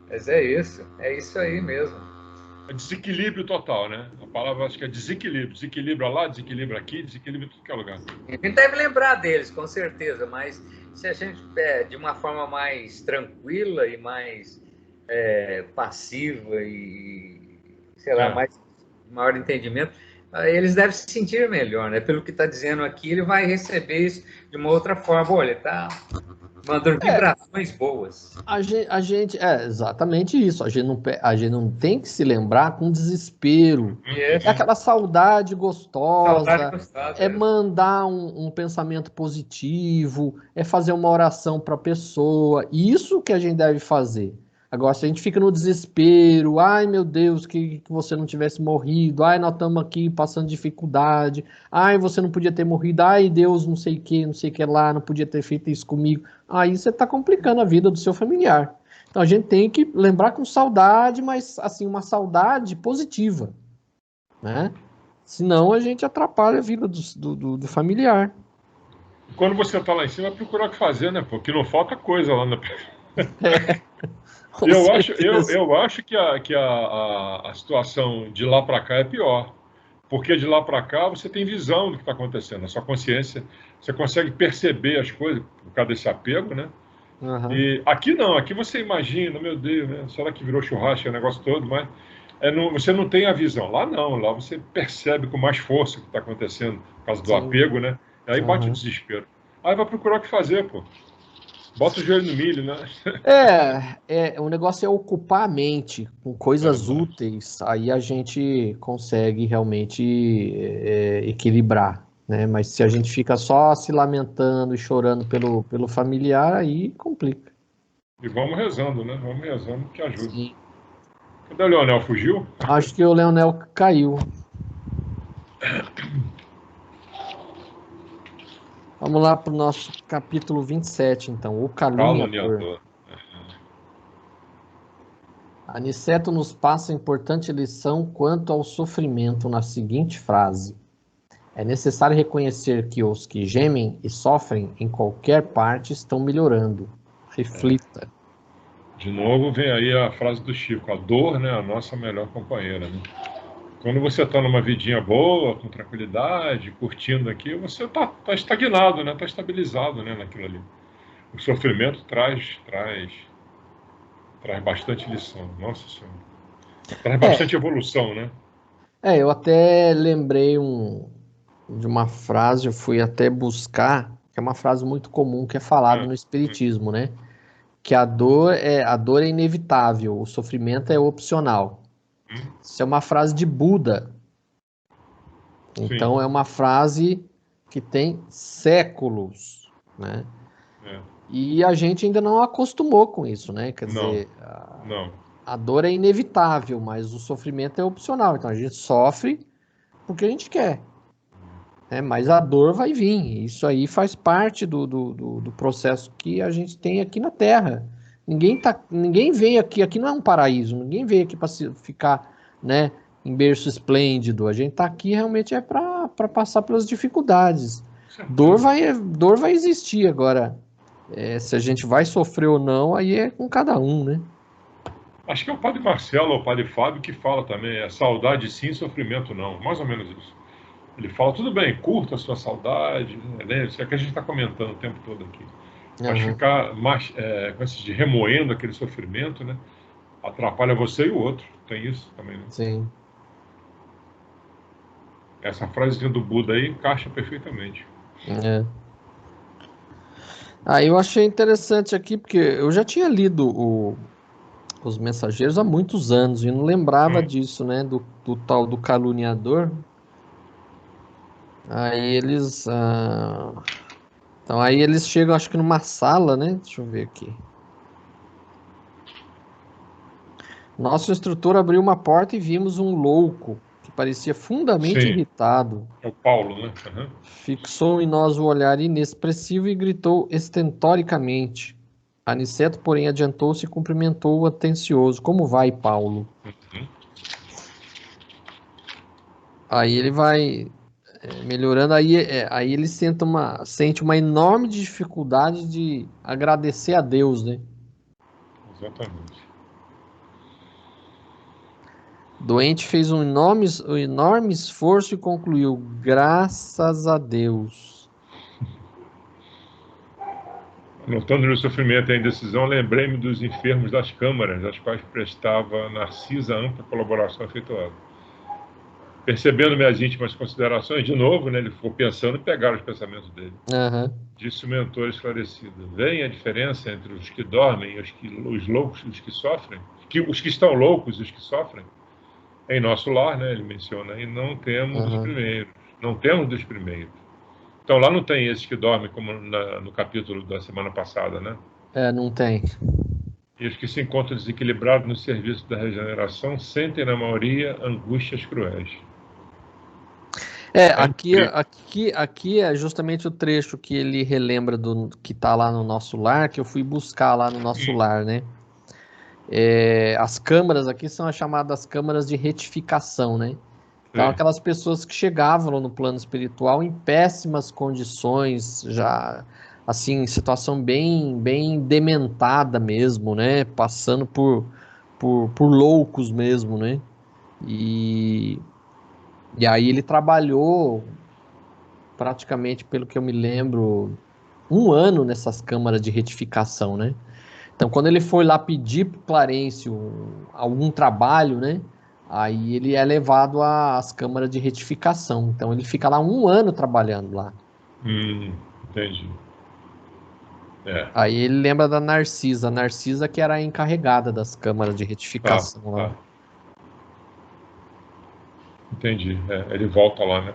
[SPEAKER 3] Mas é isso aí mesmo.
[SPEAKER 2] É desequilíbrio total, né? A palavra acho que é desequilíbrio. Desequilibra lá, desequilibra aqui, desequilibra em tudo que é lugar.
[SPEAKER 3] A gente deve lembrar deles, com certeza, mas se a gente, de uma forma mais tranquila e mais passiva e, sei lá, maior entendimento, eles devem se sentir melhor, né? Pelo que está dizendo aqui, ele vai receber isso de uma outra forma. Olha, ele está mandando vibrações boas.
[SPEAKER 4] A gente, exatamente isso. A gente não tem que se lembrar com desespero. É aquela saudade gostosa. É mandar um pensamento positivo. É fazer uma oração para a pessoa. Isso que a gente deve fazer. Agora, se a gente fica no desespero, ai meu Deus, que você não tivesse morrido, ai nós estamos aqui passando dificuldade, ai você não podia ter morrido, ai Deus não sei o que lá, não podia ter feito isso comigo, aí você está complicando a vida do seu familiar. Então a gente tem que lembrar com saudade, mas assim, uma saudade positiva, né? Senão a gente atrapalha a vida do familiar.
[SPEAKER 2] Quando você está lá em cima, procura o que fazer, né? Porque não falta coisa lá na... Eu acho que a situação de lá para cá é pior, porque de lá para cá você tem visão do que está acontecendo, a sua consciência, você consegue perceber as coisas por causa desse apego, né?
[SPEAKER 4] Uhum.
[SPEAKER 2] E aqui não, aqui você imagina, meu Deus, né? Será que virou churrasco o negócio todo, mas você não tem a visão. Lá não, lá você percebe com mais força o que está acontecendo por causa do apego, né? Aí bate o desespero. Aí vai procurar o que fazer, pô. Bota o joelho no milho, né?
[SPEAKER 4] O negócio é ocupar a mente com coisas úteis, aí a gente consegue realmente equilibrar, né? Mas se a gente fica só se lamentando e chorando pelo familiar, aí complica.
[SPEAKER 2] E vamos rezando, né? Vamos rezando que ajuda.
[SPEAKER 4] Sim.
[SPEAKER 2] Cadê o Leonel? Fugiu?
[SPEAKER 4] Acho que o Leonel caiu. Vamos lá para o nosso capítulo 27, então. O caluniador. Aniceto nos passa importante lição quanto ao sofrimento na seguinte frase. É necessário reconhecer que os que gemem e sofrem em qualquer parte estão melhorando. Reflita.
[SPEAKER 2] De novo vem aí a frase do Chico. A dor, né, a nossa melhor companheira, né? Quando você está numa vidinha boa, com tranquilidade, curtindo aqui, você está estagnado, né? Está estabilizado, né, naquilo ali. O sofrimento traz bastante lição. Nossa Senhora. Traz bastante evolução, né?
[SPEAKER 4] Eu até lembrei de uma frase, eu fui até buscar, que é uma frase muito comum que é falada no Espiritismo, né? Que a dor é inevitável, o sofrimento é opcional. Isso é uma frase de Buda. Então, sim, é uma frase que tem séculos, né? E a gente ainda não acostumou com isso, né? Quer dizer, a dor é inevitável, mas o sofrimento é opcional. Então, a gente sofre porque a gente quer. Mas a dor vai vir. Isso aí faz parte do processo que a gente tem aqui na Terra. Ninguém veio aqui não é um paraíso, ninguém veio aqui para ficar, né, em berço esplêndido. A gente está aqui realmente para passar pelas dificuldades. Dor vai existir agora. Se a gente vai sofrer ou não, aí é com cada um, né?
[SPEAKER 2] Acho que é o Padre Marcelo ou o Padre Fábio que fala também, saudade sim, sofrimento não. Mais ou menos isso. Ele fala, tudo bem, curta a sua saudade, né? Isso é que a gente está comentando o tempo todo aqui. Mas ficar mais, de remoendo aquele sofrimento, né? Atrapalha você e o outro. Tem isso também, né?
[SPEAKER 4] Sim.
[SPEAKER 2] Essa frasezinha do Buda aí encaixa perfeitamente.
[SPEAKER 4] Eu achei interessante aqui, porque eu já tinha lido Os Mensageiros há muitos anos e não lembrava disso, né? Do tal do caluniador. Aí eles... Então aí eles chegam, acho que numa sala, né? Deixa eu ver aqui. Nosso instrutor abriu uma porta e vimos um louco que parecia fundamente
[SPEAKER 2] Sim.
[SPEAKER 4] irritado.
[SPEAKER 2] É o Paulo, né? Uhum.
[SPEAKER 4] Fixou em nós o olhar inexpressivo e gritou estentoricamente. Aniceto, porém, adiantou-se e cumprimentou-o atencioso. Como vai, Paulo?
[SPEAKER 2] Uhum.
[SPEAKER 4] Aí ele vai melhorando, aí ele sente uma enorme dificuldade de agradecer a Deus, né?
[SPEAKER 2] Exatamente.
[SPEAKER 4] O doente fez um enorme esforço e concluiu, graças a Deus.
[SPEAKER 2] Notando o sofrimento e a indecisão, lembrei-me dos enfermos das câmaras, às quais prestava Narcisa ampla colaboração afetuosa. Percebendo minhas íntimas considerações, de novo, né, ele ficou pensando e pegaram os pensamentos dele.
[SPEAKER 4] Uhum.
[SPEAKER 2] Disse o mentor esclarecido: vem a diferença entre os que dormem e os loucos e os que sofrem? Os que estão loucos e os que sofrem? Em nosso lar, né, ele menciona, e não temos dos primeiros. Não temos dos primeiros. Então lá não tem esses que dormem, como no capítulo da semana passada, né?
[SPEAKER 4] Não tem.
[SPEAKER 2] E os que se encontram desequilibrados no serviço da regeneração sentem, na maioria, angústias cruéis.
[SPEAKER 4] Aqui é justamente o trecho que ele relembra do que está lá no nosso lar, que eu fui buscar lá no nosso lar, né? As câmaras aqui são as chamadas câmaras de retificação, né? Então, aquelas pessoas que chegavam no plano espiritual em péssimas condições, já, assim, em situação bem dementada mesmo, né? Passando por loucos mesmo, né? E aí ele trabalhou praticamente, pelo que eu me lembro, 1 ano nessas câmaras de retificação, né? Então, quando ele foi lá pedir para o Clarencio algum trabalho, né? Aí ele é levado às câmaras de retificação. Então, ele fica lá 1 ano trabalhando lá.
[SPEAKER 2] Entendi.
[SPEAKER 4] Aí ele lembra da Narcisa. A Narcisa que era a encarregada das câmaras de retificação lá.
[SPEAKER 2] Entendi. Ele volta lá, né?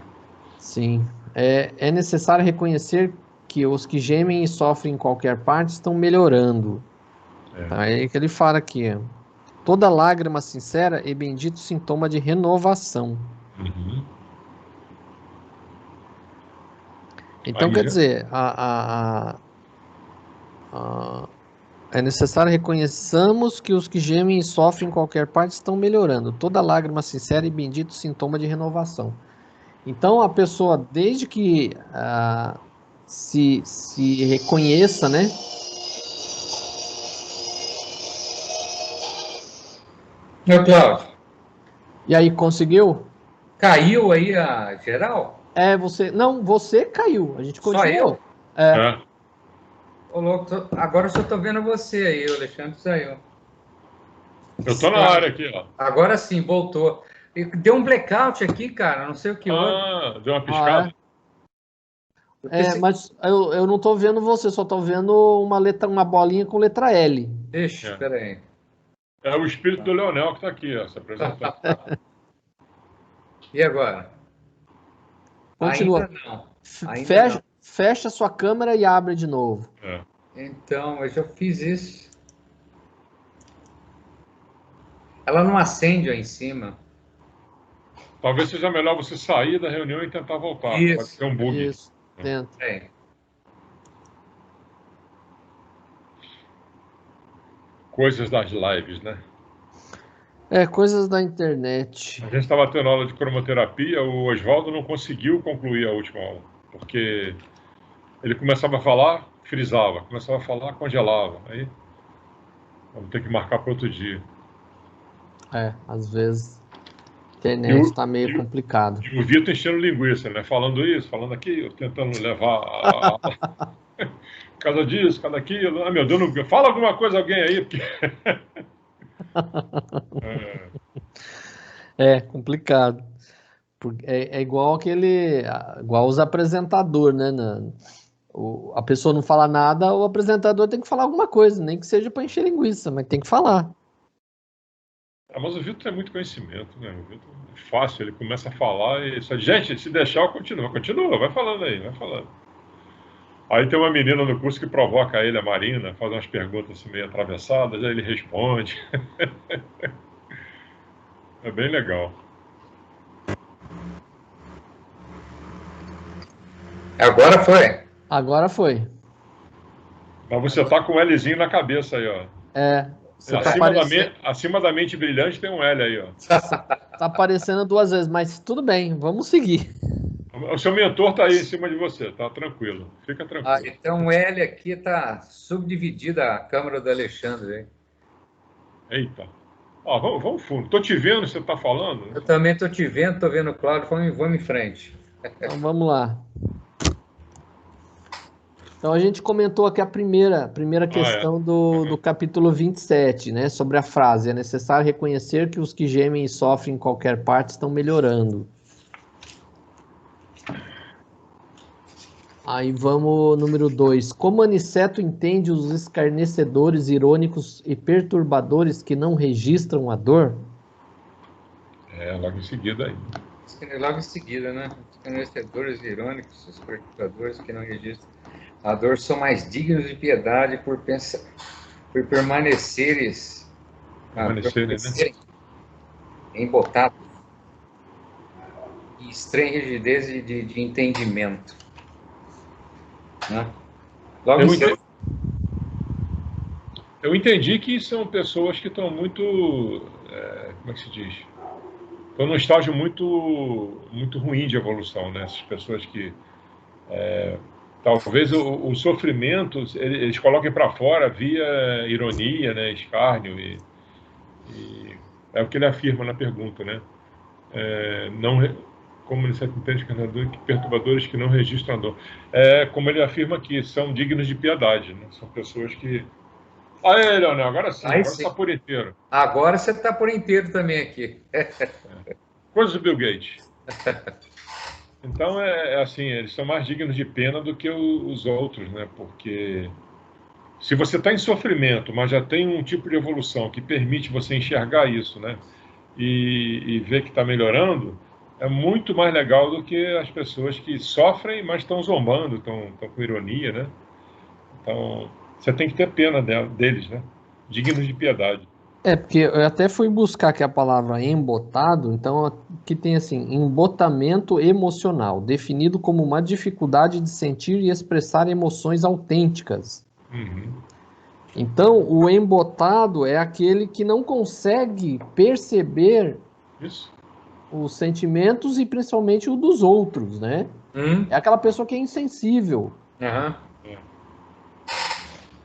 [SPEAKER 4] Sim. É necessário reconhecer que os que gemem e sofrem em qualquer parte estão melhorando. Aí que ele fala aqui, toda lágrima sincera é bendito sintoma de renovação.
[SPEAKER 2] Uhum.
[SPEAKER 4] Então, quer dizer, é necessário reconheçamos que os que gemem e sofrem em qualquer parte estão melhorando. Toda lágrima sincera é bendito sintoma de renovação. Então, a pessoa, desde que se reconheça, né?
[SPEAKER 3] Meu Cláudio,
[SPEAKER 4] E aí, conseguiu?
[SPEAKER 3] caiu aí a geral?
[SPEAKER 4] Você caiu. A gente
[SPEAKER 3] Só
[SPEAKER 4] continuou.
[SPEAKER 3] eu? Ô, louco, agora eu só tô vendo você aí, o Alexandre saiu.
[SPEAKER 2] Eu tô na área aqui, ó.
[SPEAKER 3] Agora sim, voltou. Deu um blackout aqui, cara, não sei o que houve.
[SPEAKER 2] Deu uma piscada.
[SPEAKER 4] Mas eu não tô vendo você, só tô vendo uma bolinha com letra L.
[SPEAKER 3] Deixa, peraí.
[SPEAKER 2] É o espírito do Leonel que tá aqui, ó, se apresentando.
[SPEAKER 3] E agora?
[SPEAKER 4] Continua.
[SPEAKER 3] Ainda não.
[SPEAKER 4] Fecha sua câmera e abre de novo.
[SPEAKER 3] Então, eu já fiz isso. Ela não acende aí em cima.
[SPEAKER 2] Talvez seja melhor você sair da reunião e tentar voltar.
[SPEAKER 3] Isso.
[SPEAKER 2] Pode ser um bug.
[SPEAKER 4] Isso, tenta.
[SPEAKER 2] Coisas das lives, né?
[SPEAKER 4] Coisas da internet.
[SPEAKER 2] A gente estava tendo aula de cromoterapia, o Oswaldo não conseguiu concluir a última aula, porque ele começava a falar, frisava, começava a falar, congelava. Aí vamos ter que marcar para outro dia.
[SPEAKER 4] Às vezes a internet está meio complicado.
[SPEAKER 2] E o Vitor enchendo linguiça, né? Falando isso, falando aquilo, tentando levar cada disso, cada aquilo. Ah, meu Deus, não... fala alguma coisa alguém aí, porque...
[SPEAKER 4] Complicado. É igual igual os apresentadores, né? A pessoa não fala nada, o apresentador tem que falar alguma coisa, nem que seja para encher linguiça, mas tem que falar.
[SPEAKER 2] Mas o Vitor tem muito conhecimento, né? O Vitor é fácil, ele começa a falar e só, gente, se deixar, continua, vai falando aí, vai falando. Aí tem uma menina no curso que provoca ele, a Marina, faz umas perguntas assim, meio atravessadas, aí ele responde. É bem legal.
[SPEAKER 3] Agora foi.
[SPEAKER 4] Agora foi.
[SPEAKER 2] Mas você tá com um Lzinho na cabeça aí, ó.
[SPEAKER 4] Você tá
[SPEAKER 2] Acima da mente brilhante tem um L aí, ó.
[SPEAKER 4] Tá aparecendo 2 vezes, mas tudo bem, vamos seguir.
[SPEAKER 2] O seu mentor tá aí em cima de você, tá tranquilo. Fica tranquilo.
[SPEAKER 3] Então o L aqui tá subdividida a câmera do Alexandre, hein?
[SPEAKER 2] Eita. Ó, vamos fundo. Tô te vendo, você tá falando?
[SPEAKER 3] Eu também tô te vendo, tô vendo o Cláudio, vamos em frente.
[SPEAKER 4] Então vamos lá. Então a gente comentou aqui a primeira questão do capítulo 27, né? Sobre a frase: é necessário reconhecer que os que gemem e sofrem em qualquer parte estão melhorando. Aí vamos, número 2. Como Aniceto entende os escarnecedores, irônicos e perturbadores que não registram a dor?
[SPEAKER 2] Logo em seguida aí.
[SPEAKER 3] Logo em seguida, né? Os escarnecedores, irônicos, os perturbadores que não registram a dor são mais dignos de piedade por permaneceres embotados e estranha rigidez de entendimento. Né? Logo
[SPEAKER 2] eu entendi que são pessoas que estão muito, como é que se diz? Estão num estágio muito, muito ruim de evolução, né? Essas pessoas que talvez o sofrimento eles coloquem para fora via ironia, né? Escárnio e é o que ele afirma na pergunta, né? Como ele entende que perturbadores que não registram a dor. Como ele afirma aqui, são dignos de piedade, né? São pessoas que... Aí, Leonel, agora sim, agora você está por inteiro.
[SPEAKER 3] Agora você está por inteiro também aqui.
[SPEAKER 2] Coisa do Bill Gates. Então, assim, eles são mais dignos de pena do que os outros, né? Porque se você está em sofrimento, mas já tem um tipo de evolução que permite você enxergar isso, né? E ver que está melhorando, é muito mais legal do que as pessoas que sofrem, mas estão zombando, estão com ironia, né? Então, você tem que ter pena deles, né? Dignos de piedade.
[SPEAKER 4] Porque eu até fui buscar aqui a palavra embotado, então aqui tem assim, embotamento emocional, definido como uma dificuldade de sentir e expressar emoções autênticas.
[SPEAKER 2] Uhum.
[SPEAKER 4] Então, o embotado é aquele que não consegue perceber os sentimentos e principalmente o dos outros, né? É aquela pessoa que é insensível.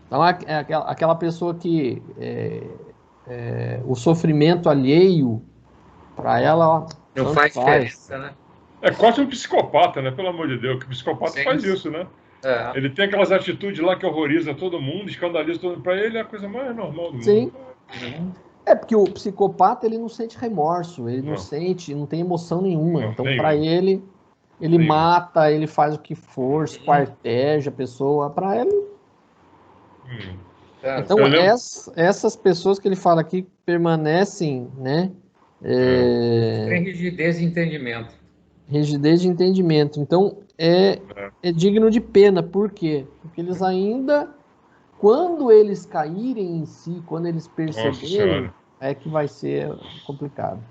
[SPEAKER 4] Então, é aquela pessoa que o sofrimento alheio, para ela,
[SPEAKER 3] não faz diferença, né?
[SPEAKER 2] É quase um psicopata, né? Pelo amor de Deus, que o psicopata faz isso, né? Ele tem aquelas atitudes lá que horroriza todo mundo, escandaliza todo mundo. Para ele é a coisa mais normal do mundo.
[SPEAKER 4] Sim. Porque o psicopata, ele não sente remorso, ele não tem emoção nenhuma. Então, para ele mata, ele faz o que for, esquarteja a pessoa. Para ele... Então, essas pessoas que ele fala aqui permanecem, né?
[SPEAKER 3] Tem rigidez de entendimento.
[SPEAKER 4] Rigidez de entendimento. Então, é digno de pena. Por quê? Porque eles ainda, quando eles caírem em si, quando eles perceberem, é que vai ser complicado.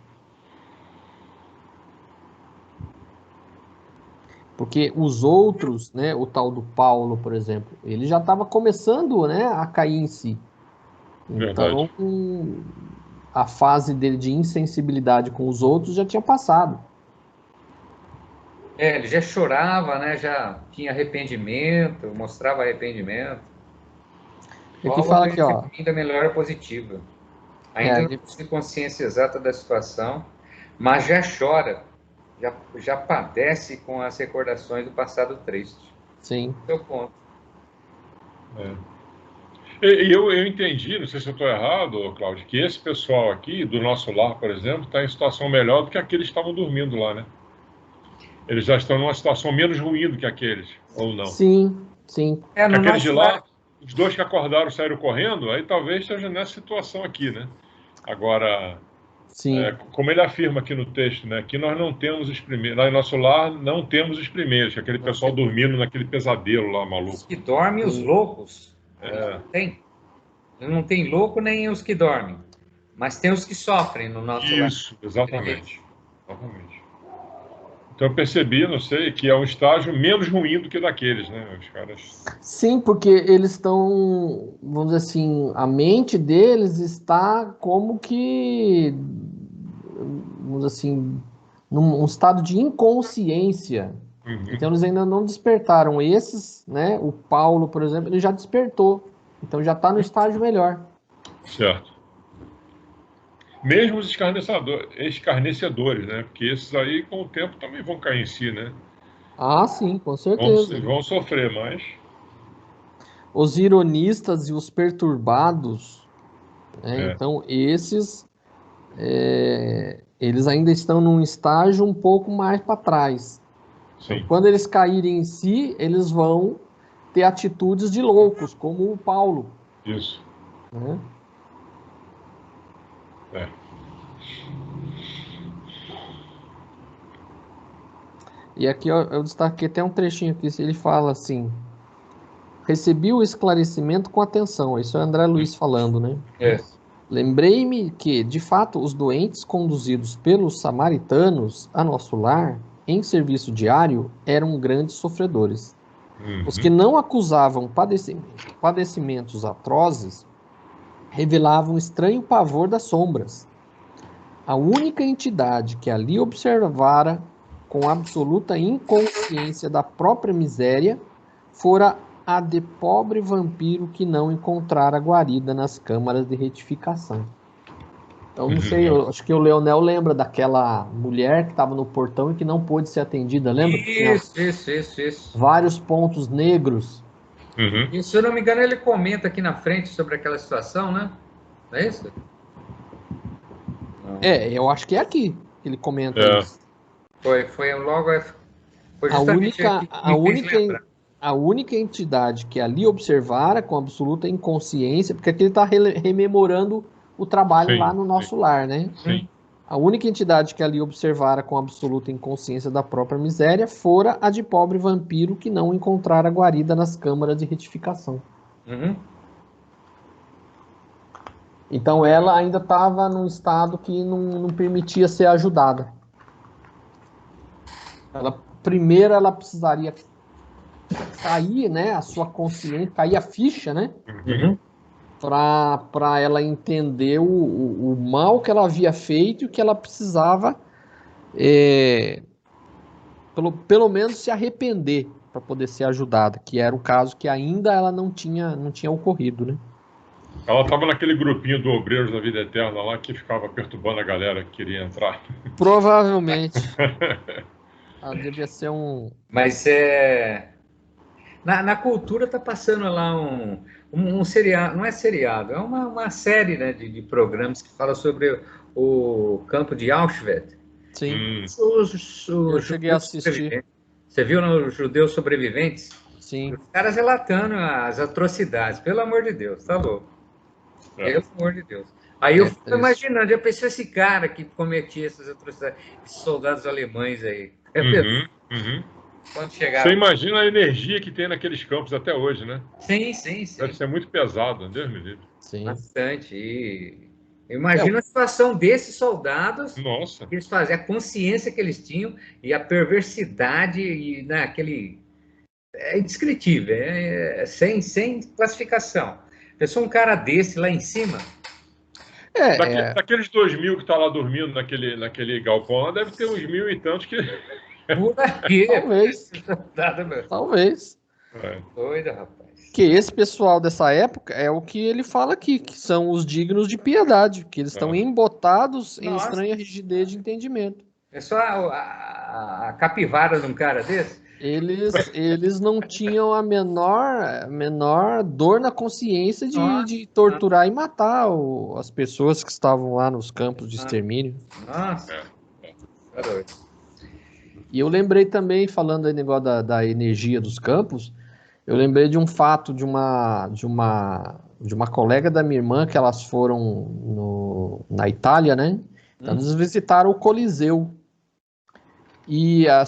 [SPEAKER 4] Porque os outros, né, o tal do Paulo, por exemplo, ele já estava começando, né, a cair em si. Então, a fase dele de insensibilidade com os outros já tinha passado.
[SPEAKER 3] Ele já chorava, né? Já tinha arrependimento, mostrava arrependimento.
[SPEAKER 4] Aqui fala aqui, ó.
[SPEAKER 3] Ainda melhora positiva. Ainda não possui consciência exata da situação, mas já chora, já padece com as recordações do passado triste.
[SPEAKER 4] Sim.
[SPEAKER 3] Seu ponto.
[SPEAKER 2] E eu entendi, não sei se eu estou errado, Cláudio, que esse pessoal aqui, do nosso lar, por exemplo, está em situação melhor do que aqueles que estavam dormindo lá, né? Eles já estão numa situação menos ruim do que aqueles, ou não?
[SPEAKER 4] Sim.
[SPEAKER 2] Aqueles de lá, os 2 que acordaram saíram correndo, aí talvez esteja nessa situação aqui, né? Agora, como ele afirma aqui no texto, né? Aqui nós não temos os primeiros, lá em nosso lar não temos os primeiros, que é aquele pessoal dormindo naquele pesadelo lá, maluco.
[SPEAKER 3] Os que dormem, os loucos. Não tem louco nem os que dormem, mas tem os que sofrem no nosso lar.
[SPEAKER 2] Isso, exatamente. Então eu percebi, não sei, que é um estágio menos ruim do que daqueles, né? Os caras...
[SPEAKER 4] Sim, porque eles estão, vamos dizer assim, a mente deles está como que, vamos dizer assim, num estado de inconsciência.
[SPEAKER 2] Uhum.
[SPEAKER 4] Então eles ainda não despertaram. Esses, né? O Paulo, por exemplo, ele já despertou. Então já está no estágio melhor.
[SPEAKER 2] Certo. Mesmo os escarnecedores, né? Porque esses aí, com o tempo, também vão cair em si, né?
[SPEAKER 4] Ah, sim, com certeza.
[SPEAKER 2] Vão sofrer, mas...
[SPEAKER 4] Os ironistas e os perturbados, né? Então esses, eles ainda estão num estágio um pouco mais para trás. Então, quando eles caírem em si, eles vão ter atitudes de loucos, como o Paulo.
[SPEAKER 2] Isso.
[SPEAKER 4] Né? E aqui eu destaquei até um trechinho aqui, ele fala assim: recebi o esclarecimento com atenção. Isso é André Luiz falando, né? Lembrei-me que, de fato, os doentes conduzidos pelos samaritanos a nosso lar, em serviço diário, eram grandes sofredores. Os que não acusavam padecimentos atrozes revelavam estranho pavor das sombras. A única entidade que ali observara com absoluta inconsciência da própria miséria fora a de pobre vampiro que não encontrara guarida nas câmaras de retificação. Então, não sei, eu acho que o Leonel lembra daquela mulher que estava no portão e que não pôde ser atendida, lembra?
[SPEAKER 3] Isso.
[SPEAKER 4] Vários pontos negros.
[SPEAKER 3] E se eu não me engano, ele comenta aqui na frente sobre aquela situação, né? Não é isso?
[SPEAKER 4] Eu acho que é aqui que ele comenta isso.
[SPEAKER 3] Foi logo... Foi justamente
[SPEAKER 4] a única entidade que ali observara com absoluta inconsciência, porque aqui ele está rememorando o trabalho lá no nosso lar, né?
[SPEAKER 2] Sim.
[SPEAKER 4] A única entidade que ali observara com absoluta inconsciência da própria miséria fora a de pobre vampiro que não encontrara guarida nas câmaras de retificação. Então ela ainda estava num estado que não permitia ser ajudada. Primeiro ela precisaria cair, né, a sua consciência, cair a ficha, né, para ela entender o mal que ela havia feito e que ela precisava, pelo menos se arrepender para poder ser ajudada, que era o caso que ainda ela não tinha ocorrido, né.
[SPEAKER 2] Ela estava naquele grupinho do Obreiros da Vida Eterna lá que ficava perturbando a galera que queria entrar.
[SPEAKER 4] Provavelmente. Ela devia ser um...
[SPEAKER 3] Mas na cultura tá passando lá um seriado, não é seriado, é uma série, né, de programas que fala sobre o campo de Auschwitz.
[SPEAKER 4] Sim.
[SPEAKER 3] Eu
[SPEAKER 4] cheguei a assistir.
[SPEAKER 3] Você viu nos Judeus Sobreviventes?
[SPEAKER 4] Sim.
[SPEAKER 3] Os caras relatando as atrocidades, pelo amor de Deus, tá louco. Pelo amor de Deus. Aí eu fico imaginando, já pensei esse cara que cometia essas atrocidades, esses soldados alemães aí. Quando chegaram...
[SPEAKER 2] Você imagina a energia que tem naqueles campos até hoje, né?
[SPEAKER 3] Sim.
[SPEAKER 2] Deve ser muito pesado, Deus me livre.
[SPEAKER 3] Sim. Bastante. E imagina a situação desses soldados.
[SPEAKER 2] Nossa.
[SPEAKER 3] Que eles faziam, a consciência que eles tinham e a perversidade e naquele... É indescritível, sem classificação. Pensou um cara desse lá em cima...
[SPEAKER 2] Daqueles 2.000 que tá lá dormindo naquele galpão lá, deve ter uns 1.000 e tantos que...
[SPEAKER 3] Por aqui.
[SPEAKER 4] Talvez.
[SPEAKER 3] Doida, rapaz.
[SPEAKER 4] Que esse pessoal dessa época é o que ele fala aqui, que são os dignos de piedade, que eles estão embotados em estranha rigidez de entendimento.
[SPEAKER 3] É só a capivara de um cara desse?
[SPEAKER 4] Eles não tinham a menor dor na consciência de torturar e matar as pessoas que estavam lá nos campos de extermínio.
[SPEAKER 3] Nossa.
[SPEAKER 4] E eu lembrei também, falando aí negócio da energia dos campos, eu lembrei de um fato de uma colega da minha irmã, que elas foram na Itália, né? Então, eles visitaram o Coliseu. E ela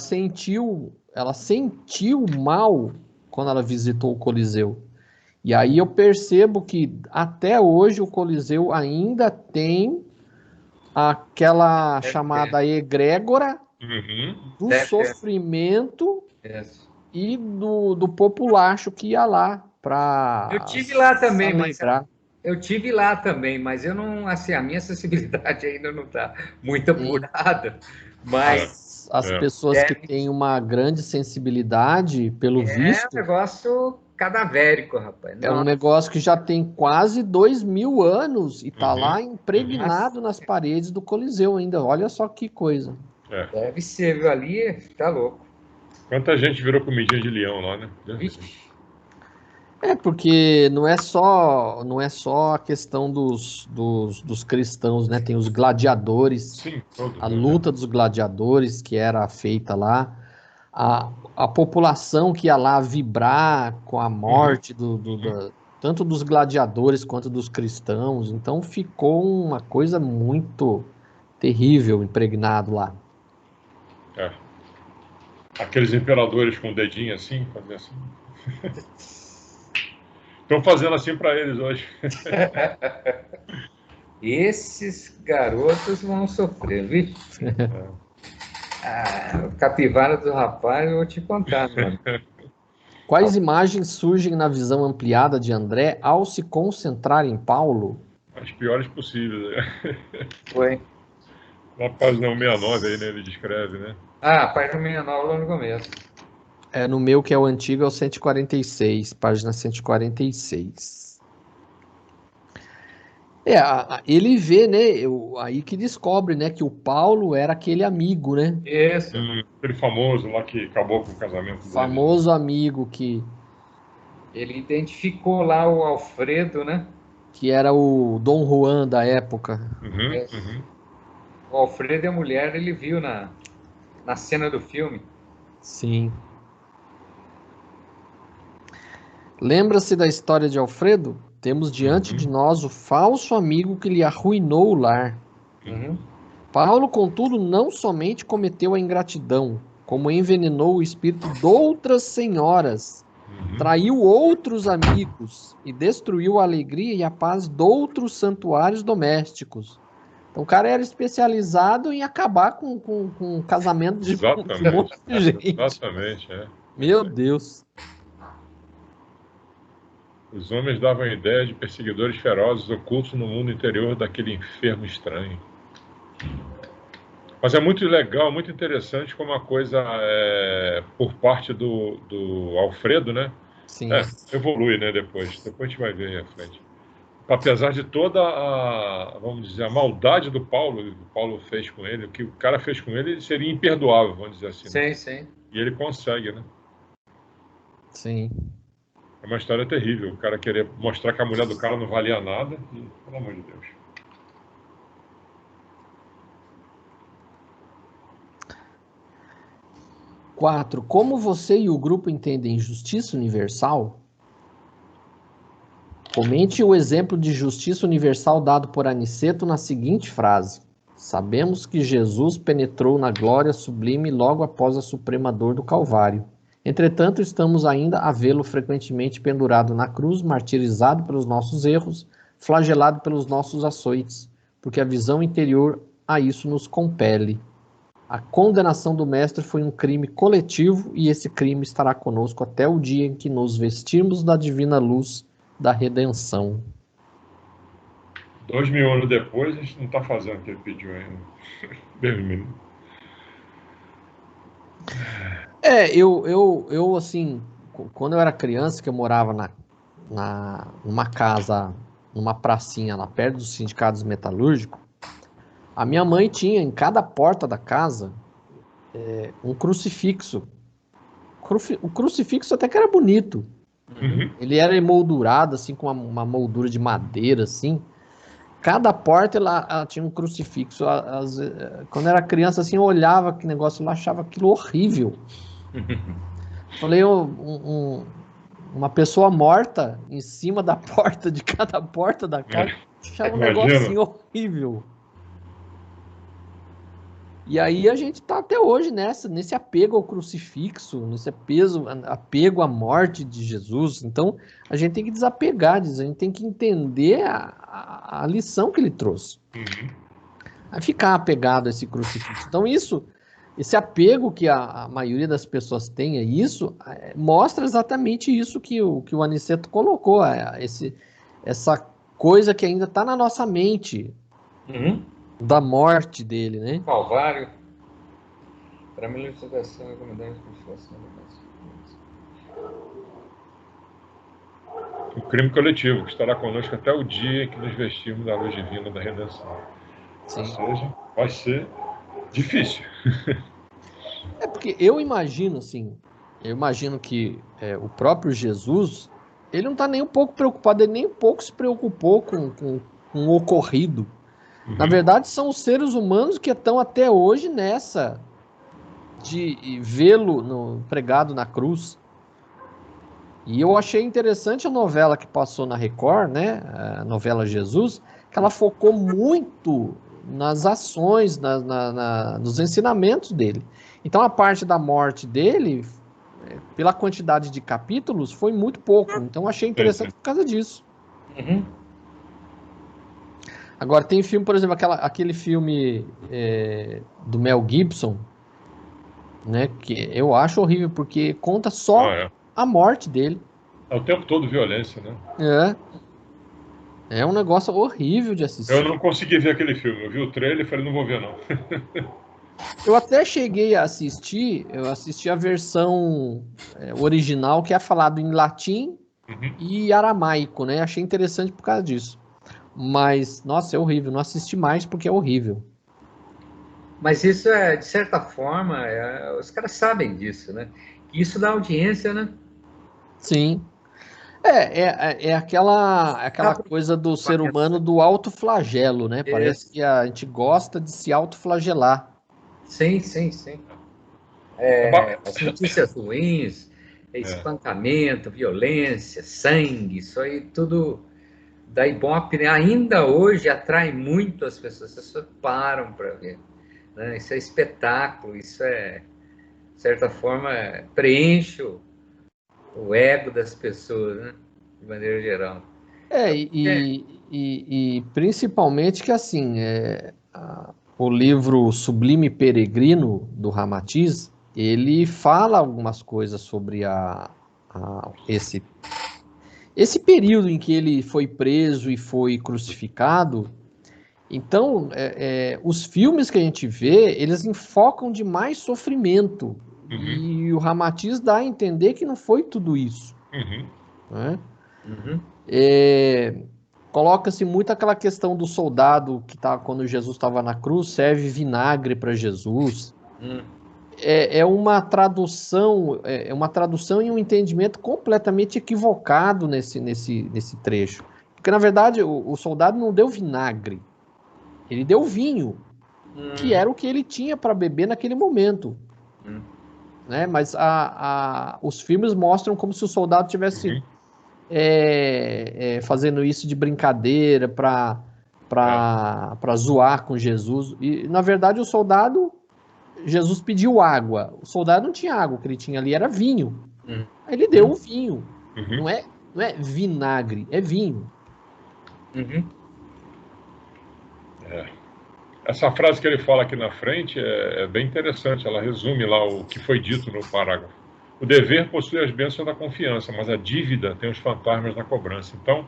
[SPEAKER 4] sentiu mal quando ela visitou o Coliseu. E aí eu percebo que até hoje o Coliseu ainda tem aquela chamada egrégora do sofrimento e do populacho que ia lá para.
[SPEAKER 3] Eu tive lá também, mas eu não, assim, a minha sensibilidade ainda não está muito apurada, mas
[SPEAKER 4] as pessoas que têm uma grande sensibilidade, pelo visto...
[SPEAKER 3] É um negócio cadavérico, rapaz.
[SPEAKER 4] É um negócio que já tem quase 2000 anos e está lá impregnado nas paredes do Coliseu ainda. Olha só que coisa.
[SPEAKER 3] Deve ser, viu? Ali tá louco.
[SPEAKER 2] Quanta gente virou comidinha de leão lá, né?
[SPEAKER 4] Porque não é só a questão dos cristãos, né? Tem os gladiadores,
[SPEAKER 2] sim,
[SPEAKER 4] a luta dos gladiadores que era feita lá, a população que ia lá vibrar com a morte tanto dos gladiadores quanto dos cristãos. Então ficou uma coisa muito terrível impregnado lá.
[SPEAKER 2] Aqueles imperadores com o dedinho assim, fazendo assim. Estão fazendo assim para eles hoje.
[SPEAKER 3] Esses garotos vão sofrer, viu? A capivara do rapaz, eu vou te contar, mano.
[SPEAKER 4] Quais imagens surgem na visão ampliada de André ao se concentrar em Paulo?
[SPEAKER 2] As piores possíveis.
[SPEAKER 3] Foi.
[SPEAKER 2] Na página 69 aí, né? Ele descreve, né?
[SPEAKER 3] A página 69 lá no começo.
[SPEAKER 4] No meu, que é o antigo, é o 146, página 146. Ele vê, né, aí que descobre, né, que o Paulo era aquele amigo, né?
[SPEAKER 3] Isso.
[SPEAKER 2] Aquele famoso lá que acabou com o casamento dele.
[SPEAKER 4] Famoso amigo que...
[SPEAKER 3] Ele identificou lá o Alfredo, né?
[SPEAKER 4] Que era o Dom Juan da época.
[SPEAKER 3] O Alfredo e a mulher, ele viu na cena do filme.
[SPEAKER 4] Sim. Lembra-se da história de Alfredo? Temos diante de nós o falso amigo que lhe arruinou o lar. Paulo, contudo, não somente cometeu a ingratidão, como envenenou o espírito de outras senhoras, traiu outros amigos e destruiu a alegria e a paz de outros santuários domésticos. Então o cara era especializado em acabar com o casamento de um monte de gente.
[SPEAKER 2] Exatamente,
[SPEAKER 4] Meu Deus.
[SPEAKER 2] Os homens davam a ideia de perseguidores ferozes ocultos no mundo interior daquele enfermo estranho. Mas é muito legal, muito interessante como a coisa, por parte do Alfredo, né?
[SPEAKER 4] Sim.
[SPEAKER 2] Evolui, né, depois. Depois a gente vai ver aí à frente. Apesar de toda vamos dizer, a maldade do Paulo fez com ele, o que o cara fez com ele seria imperdoável, vamos dizer assim.
[SPEAKER 3] Sim,
[SPEAKER 2] né?
[SPEAKER 3] sim.
[SPEAKER 2] E ele consegue, né?
[SPEAKER 4] Sim.
[SPEAKER 2] É uma história terrível. O cara querer mostrar que a mulher do cara não valia nada. E, pelo amor de Deus.
[SPEAKER 4] Quatro. Como você e o grupo entendem justiça universal? Comente o exemplo de justiça universal dado por Aniceto na seguinte frase: sabemos que Jesus penetrou na glória sublime logo após a suprema dor do Calvário. Entretanto, estamos ainda a vê-lo frequentemente pendurado na cruz, martirizado pelos nossos erros, flagelado pelos nossos açoites, porque a visão interior a isso nos compele. A condenação do Mestre foi um crime coletivo e esse crime estará conosco até o dia em que nos vestirmos da divina luz da redenção.
[SPEAKER 2] 2000 anos depois, a gente não está fazendo o que ele pediu ainda.
[SPEAKER 4] Eu assim, quando eu era criança, que eu morava numa casa, numa pracinha lá perto dos sindicatos metalúrgicos, a minha mãe tinha em cada porta da casa um crucifixo. O crucifixo até que era bonito. Ele era emoldurado, assim, com uma moldura de madeira, assim. Cada porta ela tinha um crucifixo. Quando eu era criança, assim, eu olhava aquele negócio lá, achava aquilo horrível. Falei, uma pessoa morta em cima da porta, de cada porta da casa, achava um negocinho horrível. E aí a gente tá até hoje nesse apego ao crucifixo, nesse apego à morte de Jesus. Então a gente tem que desapegar disso, a gente tem que entender a lição que ele trouxe. A ficar apegado a esse crucifixo. Então isso esse apego que a maioria das pessoas tem a isso, mostra exatamente isso que o Aniceto colocou, essa coisa que ainda está na nossa mente, da morte dele, né?
[SPEAKER 3] Calvário. Para a melhor situação e comunidade de continuação.
[SPEAKER 2] O crime coletivo, que estará conosco até o dia em que nos vestirmos da luz divina da redenção.
[SPEAKER 4] Sim.
[SPEAKER 2] Ou seja, vai ser difícil.
[SPEAKER 4] É porque eu imagino que o próprio Jesus, ele não está nem um pouco preocupado, ele nem um pouco se preocupou com o ocorrido. Na verdade, são os seres humanos que estão até hoje nessa de vê-lo pregado na cruz. E eu achei interessante a novela que passou na Record, né? A novela Jesus, que ela focou muito nas ações, nos ensinamentos dele. Então a parte da morte dele, pela quantidade de capítulos, foi muito pouco. Então eu achei interessante por causa disso. Agora tem filme, por exemplo, aquele filme do Mel Gibson, né? Que eu acho horrível, porque conta só a morte dele.
[SPEAKER 2] É o tempo todo violência, né?
[SPEAKER 4] É um negócio horrível de assistir.
[SPEAKER 2] Eu não consegui ver aquele filme. Eu vi o trailer e falei, não vou ver, não.
[SPEAKER 4] Eu até cheguei a assistir, eu assisti a versão original, que é falado em latim e aramaico, né? Achei interessante por causa disso. Mas, nossa, é horrível. Não assisti mais porque é horrível.
[SPEAKER 3] Mas isso de certa forma, os caras sabem disso, né? Isso dá audiência, né?
[SPEAKER 4] Sim. É aquela coisa do ser humano do autoflagelo, né? Parece que a gente gosta de se autoflagelar.
[SPEAKER 3] Sim. As notícias ruins, espancamento, violência, sangue, isso aí tudo da Ibope, né? Ainda hoje atrai muito as pessoas param para ver. Né? Isso é espetáculo, isso de certa forma, preenche o ego das pessoas, né? De maneira geral.
[SPEAKER 4] E principalmente que assim, o livro Sublime Peregrino, do Ramatiz, ele fala algumas coisas sobre esse período em que ele foi preso e foi crucificado. Então, os filmes que a gente vê, eles enfocam demais sofrimento. E o Ramatiz dá a entender que não foi tudo isso. Né? Coloca-se muito aquela questão do soldado que quando Jesus estava na cruz, serve vinagre para Jesus. É uma tradução e um entendimento completamente equivocado nesse trecho. Porque, na verdade, o soldado não deu vinagre. Ele deu vinho, que era o que ele tinha para beber naquele momento. Né? Mas os filmes mostram como se o soldado tivesse fazendo isso de brincadeira para zoar com Jesus. E, na verdade, Jesus pediu água. O soldado não tinha água, o que ele tinha ali era vinho. Aí ele deu o vinho. Não é vinagre, é vinho.
[SPEAKER 2] Essa frase que ele fala aqui na frente é bem interessante. Ela resume lá o que foi dito no parágrafo. O dever possui as bênçãos da confiança, mas a dívida tem os fantasmas da cobrança. Então,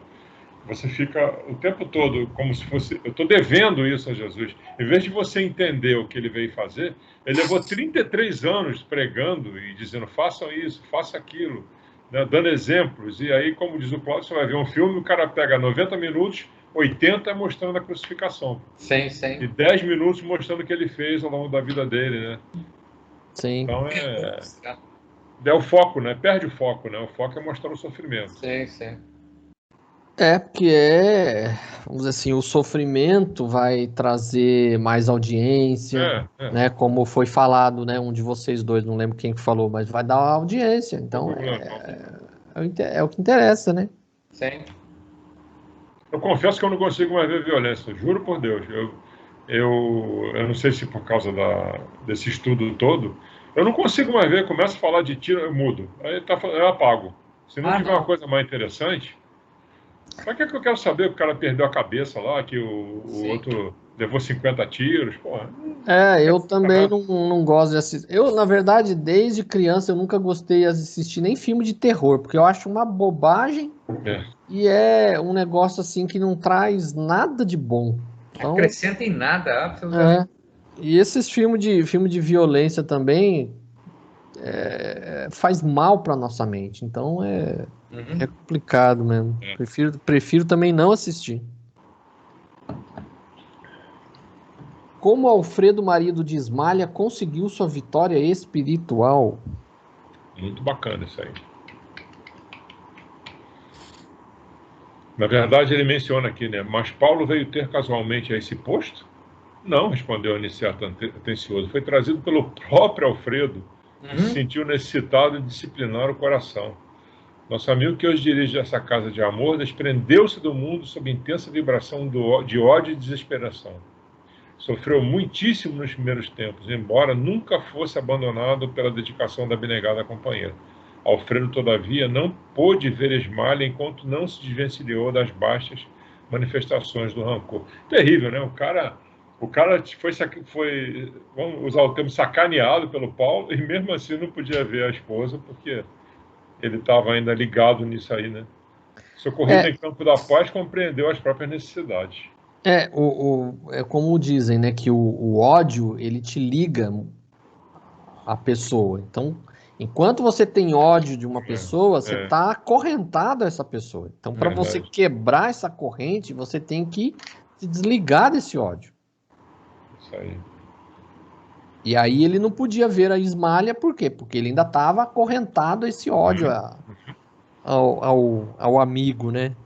[SPEAKER 2] você fica o tempo todo como se fosse... Eu estou devendo isso a Jesus. Em vez de você entender o que ele veio fazer, ele levou 33 anos pregando e dizendo, façam isso, façam aquilo, né, dando exemplos. E aí, como diz o Cláudio, você vai ver um filme, o cara pega 90 minutos, 80 mostrando a crucificação.
[SPEAKER 3] Sim.
[SPEAKER 2] E 10 minutos mostrando o que ele fez ao longo da vida dele, né?
[SPEAKER 4] Sim.
[SPEAKER 2] Então é o foco, né? Perde o foco, né? O foco é mostrar o sofrimento.
[SPEAKER 3] Sim.
[SPEAKER 4] Porque vamos dizer assim, o sofrimento vai trazer mais audiência, né? Como foi falado, né? Um de vocês dois, não lembro quem que falou, mas vai dar audiência. Então é o que interessa, né?
[SPEAKER 3] Sim.
[SPEAKER 2] Eu confesso que eu não consigo mais ver violência, juro por Deus. Eu não sei se por causa desse estudo todo, eu não consigo mais ver. Começa a falar de tiro, eu mudo. Aí eu apago. Se não tiver uma coisa mais interessante. Pra que eu quero saber que o cara perdeu a cabeça lá, que o outro levou 50 tiros, porra.
[SPEAKER 4] Eu também não gosto de assistir. Eu, na verdade, desde criança, eu nunca gostei de assistir nem filme de terror, porque eu acho uma bobagem e é um negócio assim que não traz nada de bom.
[SPEAKER 3] Então, acrescenta em nada, absolutamente.
[SPEAKER 4] E esses filme de violência também faz mal para nossa mente. Então é complicado mesmo. Prefiro também não assistir. Como Alfredo, marido de Ismália, conseguiu sua vitória espiritual?
[SPEAKER 2] Muito bacana isso aí. Na verdade, ele menciona aqui, né? Mas Paulo veio ter casualmente a esse posto? Não, respondeu Aniceto atencioso. Foi trazido pelo próprio Alfredo, que se sentiu necessitado de disciplinar o coração. Nosso amigo que hoje dirige essa casa de amor desprendeu-se do mundo sob intensa vibração de ódio e desesperação. Sofreu muitíssimo nos primeiros tempos, embora nunca fosse abandonado pela dedicação da abnegada companheira. Alfredo, todavia, não pôde ver Ismália enquanto não se desvencilhou das baixas manifestações do rancor. Terrível, né? O cara foi, vamos usar o termo, sacaneado pelo Paulo, e mesmo assim não podia ver a esposa, porque ele estava ainda ligado nisso aí, né? Socorrido em campo da paz, compreendeu as próprias necessidades.
[SPEAKER 4] É como dizem, né, que o ódio, ele te liga a pessoa. Então, enquanto você tem ódio de uma pessoa, você está acorrentado a essa pessoa. Então, para você quebrar essa corrente, você tem que se desligar desse ódio.
[SPEAKER 2] Isso aí.
[SPEAKER 4] E aí ele não podia ver a Ismália, por quê? Porque ele ainda estava acorrentado a esse ódio ao amigo, né?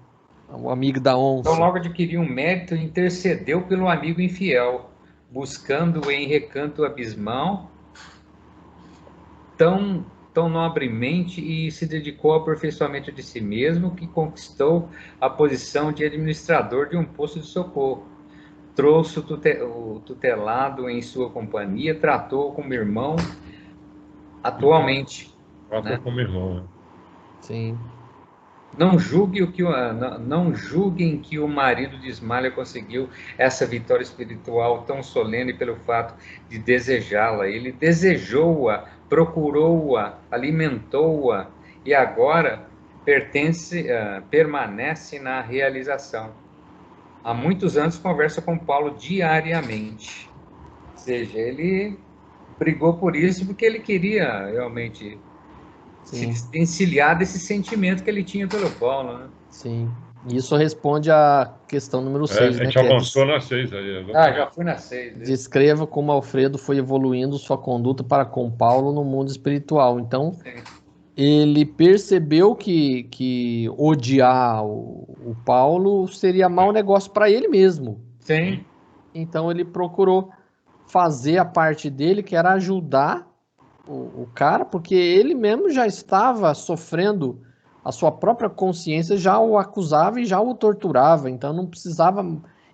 [SPEAKER 4] O amigo da onça.
[SPEAKER 3] Então logo adquiriu um mérito e intercedeu pelo amigo infiel, buscando-o em recanto abismal, tão nobremente, e se dedicou ao aperfeiçoamento de si mesmo, que conquistou a posição de administrador de um posto de socorro. Trouxe o tutelado em sua companhia, tratou-o como irmão atualmente.
[SPEAKER 2] Trata como irmão, né?
[SPEAKER 4] Sim.
[SPEAKER 3] Não julguem que o marido de Ismália conseguiu essa vitória espiritual tão solene pelo fato de desejá-la. Ele desejou-a, procurou-a, alimentou-a e agora permanece na realização. Há muitos anos conversa com Paulo diariamente. Ou seja, ele brigou por isso porque ele queria realmente se desvencilhar desse sentimento que ele tinha pelo Paulo, né?
[SPEAKER 4] Sim. Isso responde à questão número 6, né?
[SPEAKER 2] A gente avançou na 6 aí.
[SPEAKER 3] Já fui na 6.
[SPEAKER 4] Descreva como Alfredo foi evoluindo sua conduta para com Paulo no mundo espiritual. Então, ele percebeu que odiar o Paulo seria mau negócio para ele mesmo.
[SPEAKER 3] Sim.
[SPEAKER 4] Então, ele procurou fazer a parte dele, que era ajudar o cara, porque ele mesmo já estava sofrendo, a sua própria consciência já o acusava e já o torturava, então não precisava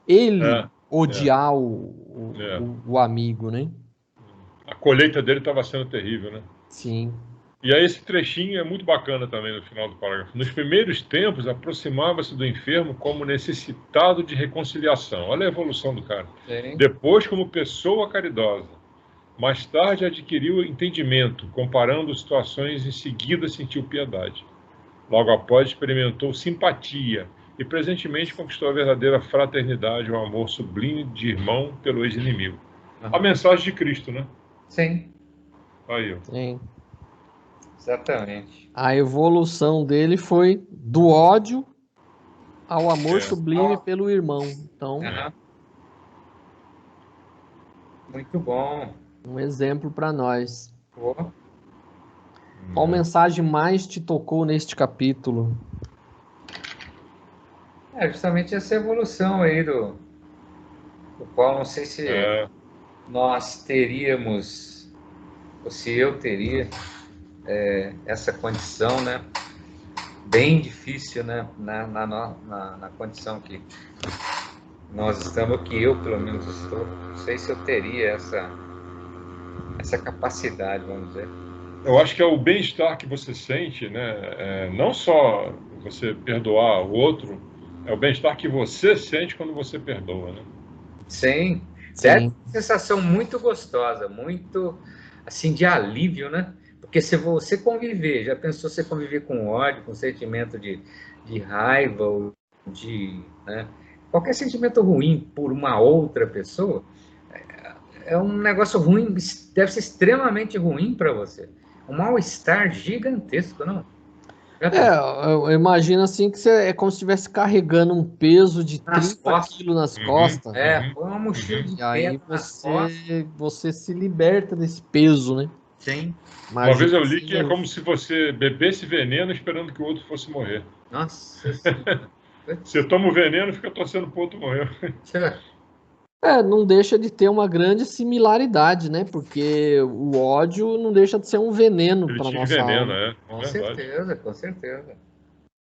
[SPEAKER 4] ele odiar o amigo, né?
[SPEAKER 2] A colheita dele estava sendo terrível, né?
[SPEAKER 4] Sim.
[SPEAKER 2] E aí esse trechinho é muito bacana também no final do parágrafo. Nos primeiros tempos, aproximava-se do enfermo como necessitado de reconciliação. Olha a evolução do cara.
[SPEAKER 3] Sim.
[SPEAKER 2] Depois, como pessoa caridosa. Mais tarde adquiriu entendimento, comparando situações, em seguida sentiu piedade. Logo após experimentou simpatia e presentemente conquistou a verdadeira fraternidade, o amor sublime de irmão pelo ex-inimigo. A mensagem de Cristo, né?
[SPEAKER 3] Sim.
[SPEAKER 2] Aí, ó.
[SPEAKER 4] Sim.
[SPEAKER 3] Exatamente.
[SPEAKER 4] A evolução dele foi do ódio ao amor sublime pelo irmão. Então,
[SPEAKER 3] muito bom.
[SPEAKER 4] Um exemplo para nós.
[SPEAKER 3] Boa.
[SPEAKER 4] Qual mensagem mais te tocou neste capítulo?
[SPEAKER 3] Justamente essa evolução aí do qual não sei se nós teríamos, ou se eu teria, essa condição, né? Bem difícil, né? Na condição que nós estamos, que eu pelo menos estou. Não sei se eu teria essa capacidade, vamos dizer.
[SPEAKER 2] Eu acho que é o bem-estar que você sente, né? Não só você perdoar o outro, é o bem-estar que você sente quando você perdoa, né?
[SPEAKER 3] Sim. Deve ser uma sensação muito gostosa, muito, assim, de alívio, né? Porque se você conviver, já pensou você conviver com ódio, com sentimento de raiva, ou né? Qualquer sentimento ruim por uma outra pessoa, é um negócio ruim, deve ser extremamente ruim para você. Um mal-estar gigantesco, não?
[SPEAKER 4] Eu imagino assim que você é como se estivesse carregando um peso de
[SPEAKER 3] Nas
[SPEAKER 4] 30
[SPEAKER 3] costas.
[SPEAKER 4] quilos nas costas.
[SPEAKER 3] Põe uma mochila de
[SPEAKER 4] E aí
[SPEAKER 3] pedra nas costas.
[SPEAKER 4] você se liberta desse peso, né?
[SPEAKER 3] Sim.
[SPEAKER 2] Uma vez eu li
[SPEAKER 4] Imagina
[SPEAKER 2] que é como se você bebesse veneno esperando que o outro fosse morrer.
[SPEAKER 3] Nossa.
[SPEAKER 2] Você toma o veneno e fica torcendo pro outro morrer.
[SPEAKER 4] não deixa de ter uma grande similaridade, né? Porque o ódio não deixa de ser um veneno
[SPEAKER 2] Ele
[SPEAKER 4] para
[SPEAKER 2] te
[SPEAKER 4] nossa
[SPEAKER 2] envenena,
[SPEAKER 4] alma.
[SPEAKER 3] Com
[SPEAKER 2] verdade.
[SPEAKER 3] certeza, com certeza.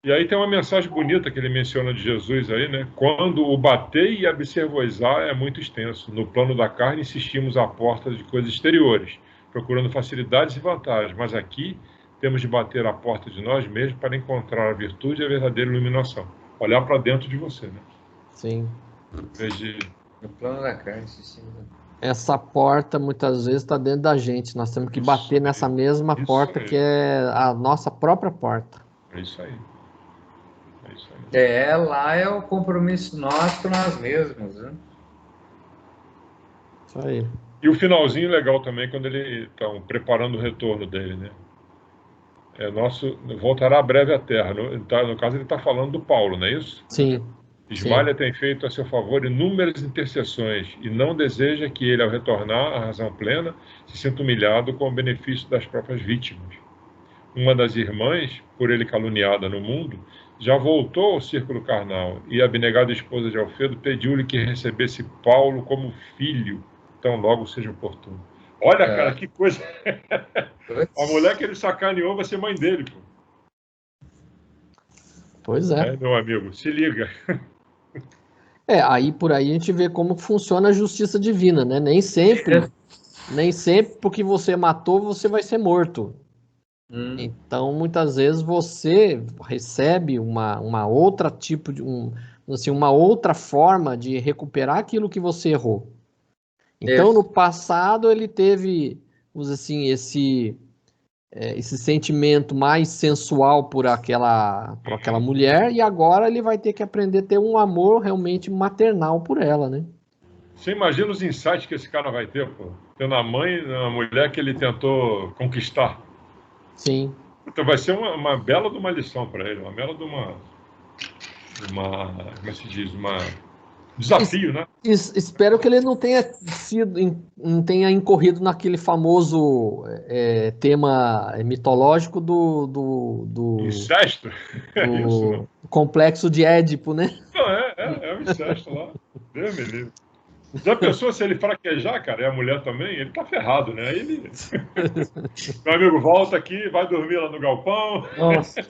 [SPEAKER 2] E aí tem uma mensagem bonita que ele menciona de Jesus aí, né? Quando o batei e abençoar é muito extenso. No plano da carne insistimos à porta de coisas exteriores, procurando facilidades e vantagens. Mas aqui temos de bater à porta de nós mesmos para encontrar a virtude e a verdadeira iluminação. Olhar para dentro de você, né?
[SPEAKER 4] Sim.
[SPEAKER 2] Em vez de...
[SPEAKER 3] No plano da carne, sim.
[SPEAKER 4] Essa porta muitas vezes está dentro da gente. Nós temos que bater nessa mesma porta que é a nossa própria porta.
[SPEAKER 2] É isso aí. É isso aí.
[SPEAKER 3] Lá é o compromisso nosso com nós mesmos, né?
[SPEAKER 4] Isso aí.
[SPEAKER 2] E o finalzinho legal também, quando ele estão preparando o retorno dele, né? Voltará breve à terra. No caso, ele está falando do Paulo, não é isso?
[SPEAKER 4] Sim.
[SPEAKER 2] Ismalha tem feito a seu favor inúmeras intercessões e não deseja que ele, ao retornar à razão plena, se sinta humilhado com o benefício das próprias vítimas. Uma das irmãs, por ele caluniada no mundo, já voltou ao círculo carnal e a abnegada esposa de Alfedo pediu-lhe que recebesse Paulo como filho, tão logo seja oportuno. Olha, cara, que coisa! A mulher que ele sacaneou vai ser mãe dele, pô.
[SPEAKER 4] Pois é.
[SPEAKER 2] Meu amigo, se liga.
[SPEAKER 4] Aí por aí a gente vê como funciona a justiça divina, né? Nem sempre porque você matou, você vai ser morto. Então, muitas vezes você recebe uma outra tipo de uma outra forma de recuperar aquilo que você errou. Então, no passado ele teve, vamos dizer assim, esse sentimento mais sensual por aquela mulher, e agora ele vai ter que aprender a ter um amor realmente maternal por ela, né?
[SPEAKER 2] Você imagina os insights que esse cara vai ter, pô? Tendo a mãe, a mulher que ele tentou conquistar.
[SPEAKER 4] Sim.
[SPEAKER 2] Então vai ser uma bela de uma lição para ele, uma bela de uma como se diz, desafio, né?
[SPEAKER 4] Espero que ele não tenha incorrido naquele famoso tema mitológico do
[SPEAKER 2] incesto? Isso, não.
[SPEAKER 4] Complexo de Édipo, né?
[SPEAKER 2] Não, é o incesto lá. Deus me livre. Já pensou se ele fraquejar, cara, e a mulher também? Ele tá ferrado, né? Aí ele... Meu amigo, volta aqui, vai dormir lá no galpão.
[SPEAKER 4] Nossa.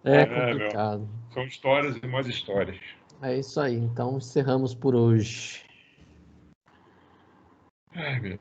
[SPEAKER 4] É complicado.
[SPEAKER 2] São histórias e mais histórias.
[SPEAKER 4] É isso aí. Então, encerramos por hoje.
[SPEAKER 2] Ai, meu